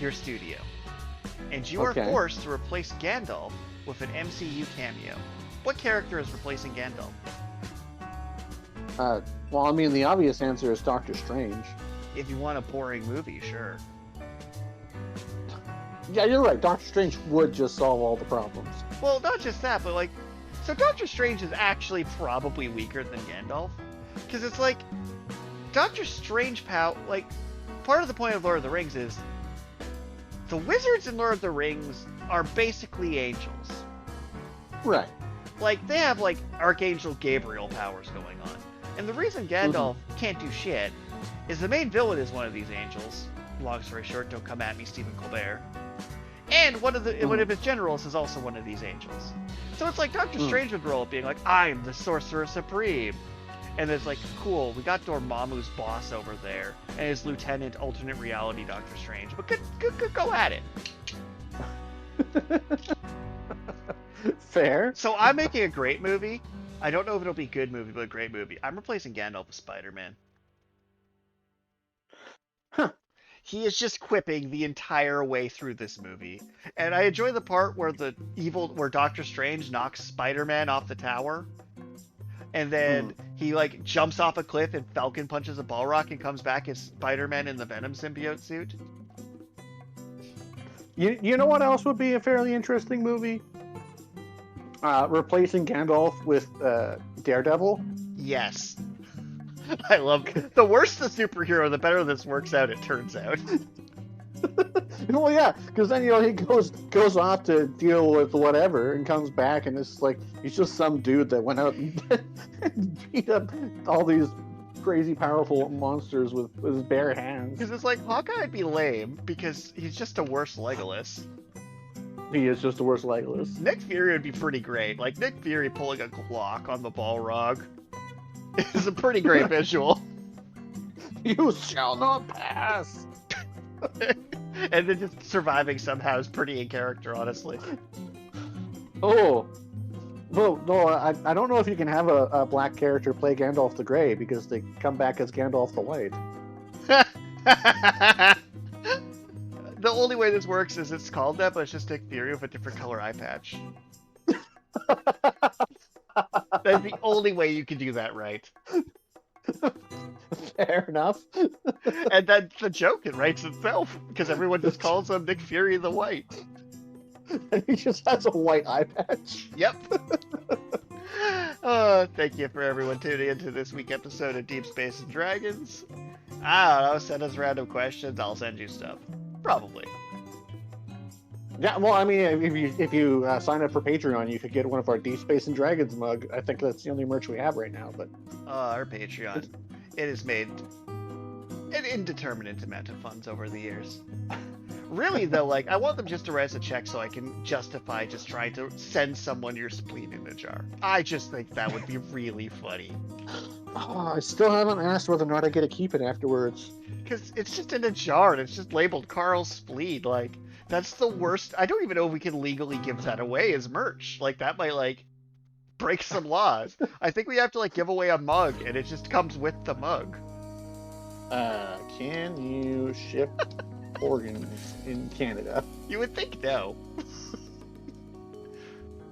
your studio, and you are forced to replace Gandalf with an MCU cameo. What character is replacing Gandalf? Well, I mean, the obvious answer is Doctor Strange. If you want a boring movie, sure. Yeah, you're right. Doctor Strange would just solve all the problems. Well, not just that, but like, so Doctor Strange is actually probably weaker than Gandalf, because it's like Doctor Strange like part of the point of Lord of the Rings is the wizards in Lord of the Rings are basically angels. Right. Like, they have like Archangel Gabriel powers going on, and the reason Gandalf can't do shit is the main villain is one of these angels. Long story short, don't come at me, Stephen Colbert. And one of his generals is also one of these angels. So it's like Doctor Strange would roll up being like, I'm the Sorcerer Supreme. And it's like, cool, we got Dormammu's boss over there, and his lieutenant, alternate reality Doctor Strange. But go at it. Fair. So I'm making a great movie. I don't know if it'll be a good movie, but a great movie. I'm replacing Gandalf with Spider-Man. Huh. He is just quipping the entire way through this movie. And I enjoy the part where where Doctor Strange knocks Spider-Man off the tower. And then he like jumps off a cliff and Falcon punches a Balrog and comes back as Spider-Man in the Venom symbiote suit. You know what else would be a fairly interesting movie? Replacing Gandalf with Daredevil. Yes. I love the worse the superhero, the better this works out, it turns out. Well, yeah, because then he goes off to deal with whatever and comes back, and it's like he's just some dude that went out and beat up all these crazy powerful monsters with his bare hands. Because it's like Hawkeye'd be lame because he's just a worse Legolas. He is just a worse Legolas. Nick Fury would be pretty great. Like Nick Fury pulling a Glock on the Balrog is a pretty great visual. You shall not pass. And then just surviving somehow is pretty in character, honestly. Oh. Well, no, I don't know if you can have a black character play Gandalf the Grey, because they come back as Gandalf the White. The only way this works is it's called that, but it's just Nick Fury with a different color eye patch. That's the only way you can do that right. Fair enough. And that's the joke, it writes itself, because everyone just calls him Nick Fury the White. And he just has a white eye patch. Yep. Thank you for everyone tuning into this week episode of Deep Space and Dragons. I don't know, send us random questions, I'll send you stuff. Probably. Yeah, well, I mean, if you sign up for Patreon, you could get one of our Deep Space and Dragons mug. I think that's the only merch we have right now. But our Patreon, it has made an indeterminate amount of funds over the years. Really, though, like, I want them just to write us a check so I can justify just trying to send someone your spleen in a jar. I just think that would be really funny. Oh, I still haven't asked whether or not I get to keep it afterwards. Because it's just in a jar and it's just labeled Karl's spleen. Like, that's the worst. I don't even know if we can legally give that away as merch. Like, that might, like, break some laws. I think we have to, like, give away a mug and it just comes with the mug. Can you ship organs in Canada? You would think no.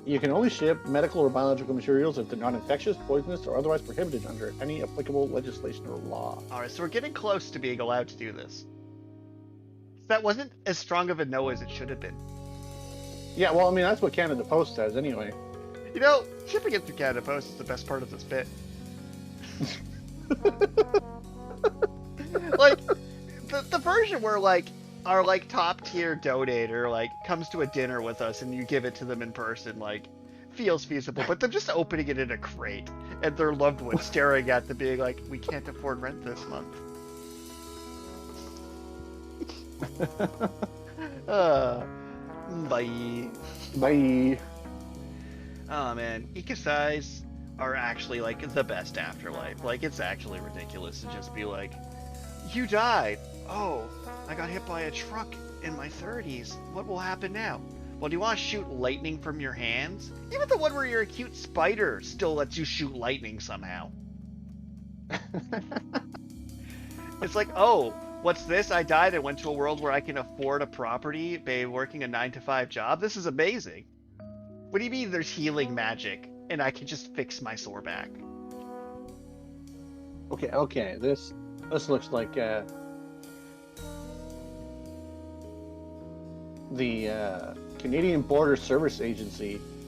You can only ship medical or biological materials if they're not infectious, poisonous, or otherwise prohibited under any applicable legislation or law. Alright, so we're getting close to being allowed to do this. That wasn't as strong of a no as it should have been. Yeah, well, I mean, that's what Canada Post says anyway. You know, shipping it through Canada Post is the best part of this bit. Like, the version where, like, our, like, top-tier donator, like, comes to a dinner with us and you give it to them in person, like, feels feasible. But them just opening it in a crate and their loved one staring at them being like, we can't afford rent this month. Bye. Bye. Oh, man. Ikasais are actually, like, the best afterlife. Like, it's actually ridiculous to just be like, you died. Oh, I got hit by a truck in my 30s. What will happen now? Well, do you want to shoot lightning from your hands? Even the one where you're a cute spider still lets you shoot lightning somehow. It's like, oh, what's this? I died and went to a world where I can afford a property by working a 9-to-5 job? This is amazing. What do you mean there's healing magic and I can just fix my sore back? Okay, this looks like the Canadian Border Service Agency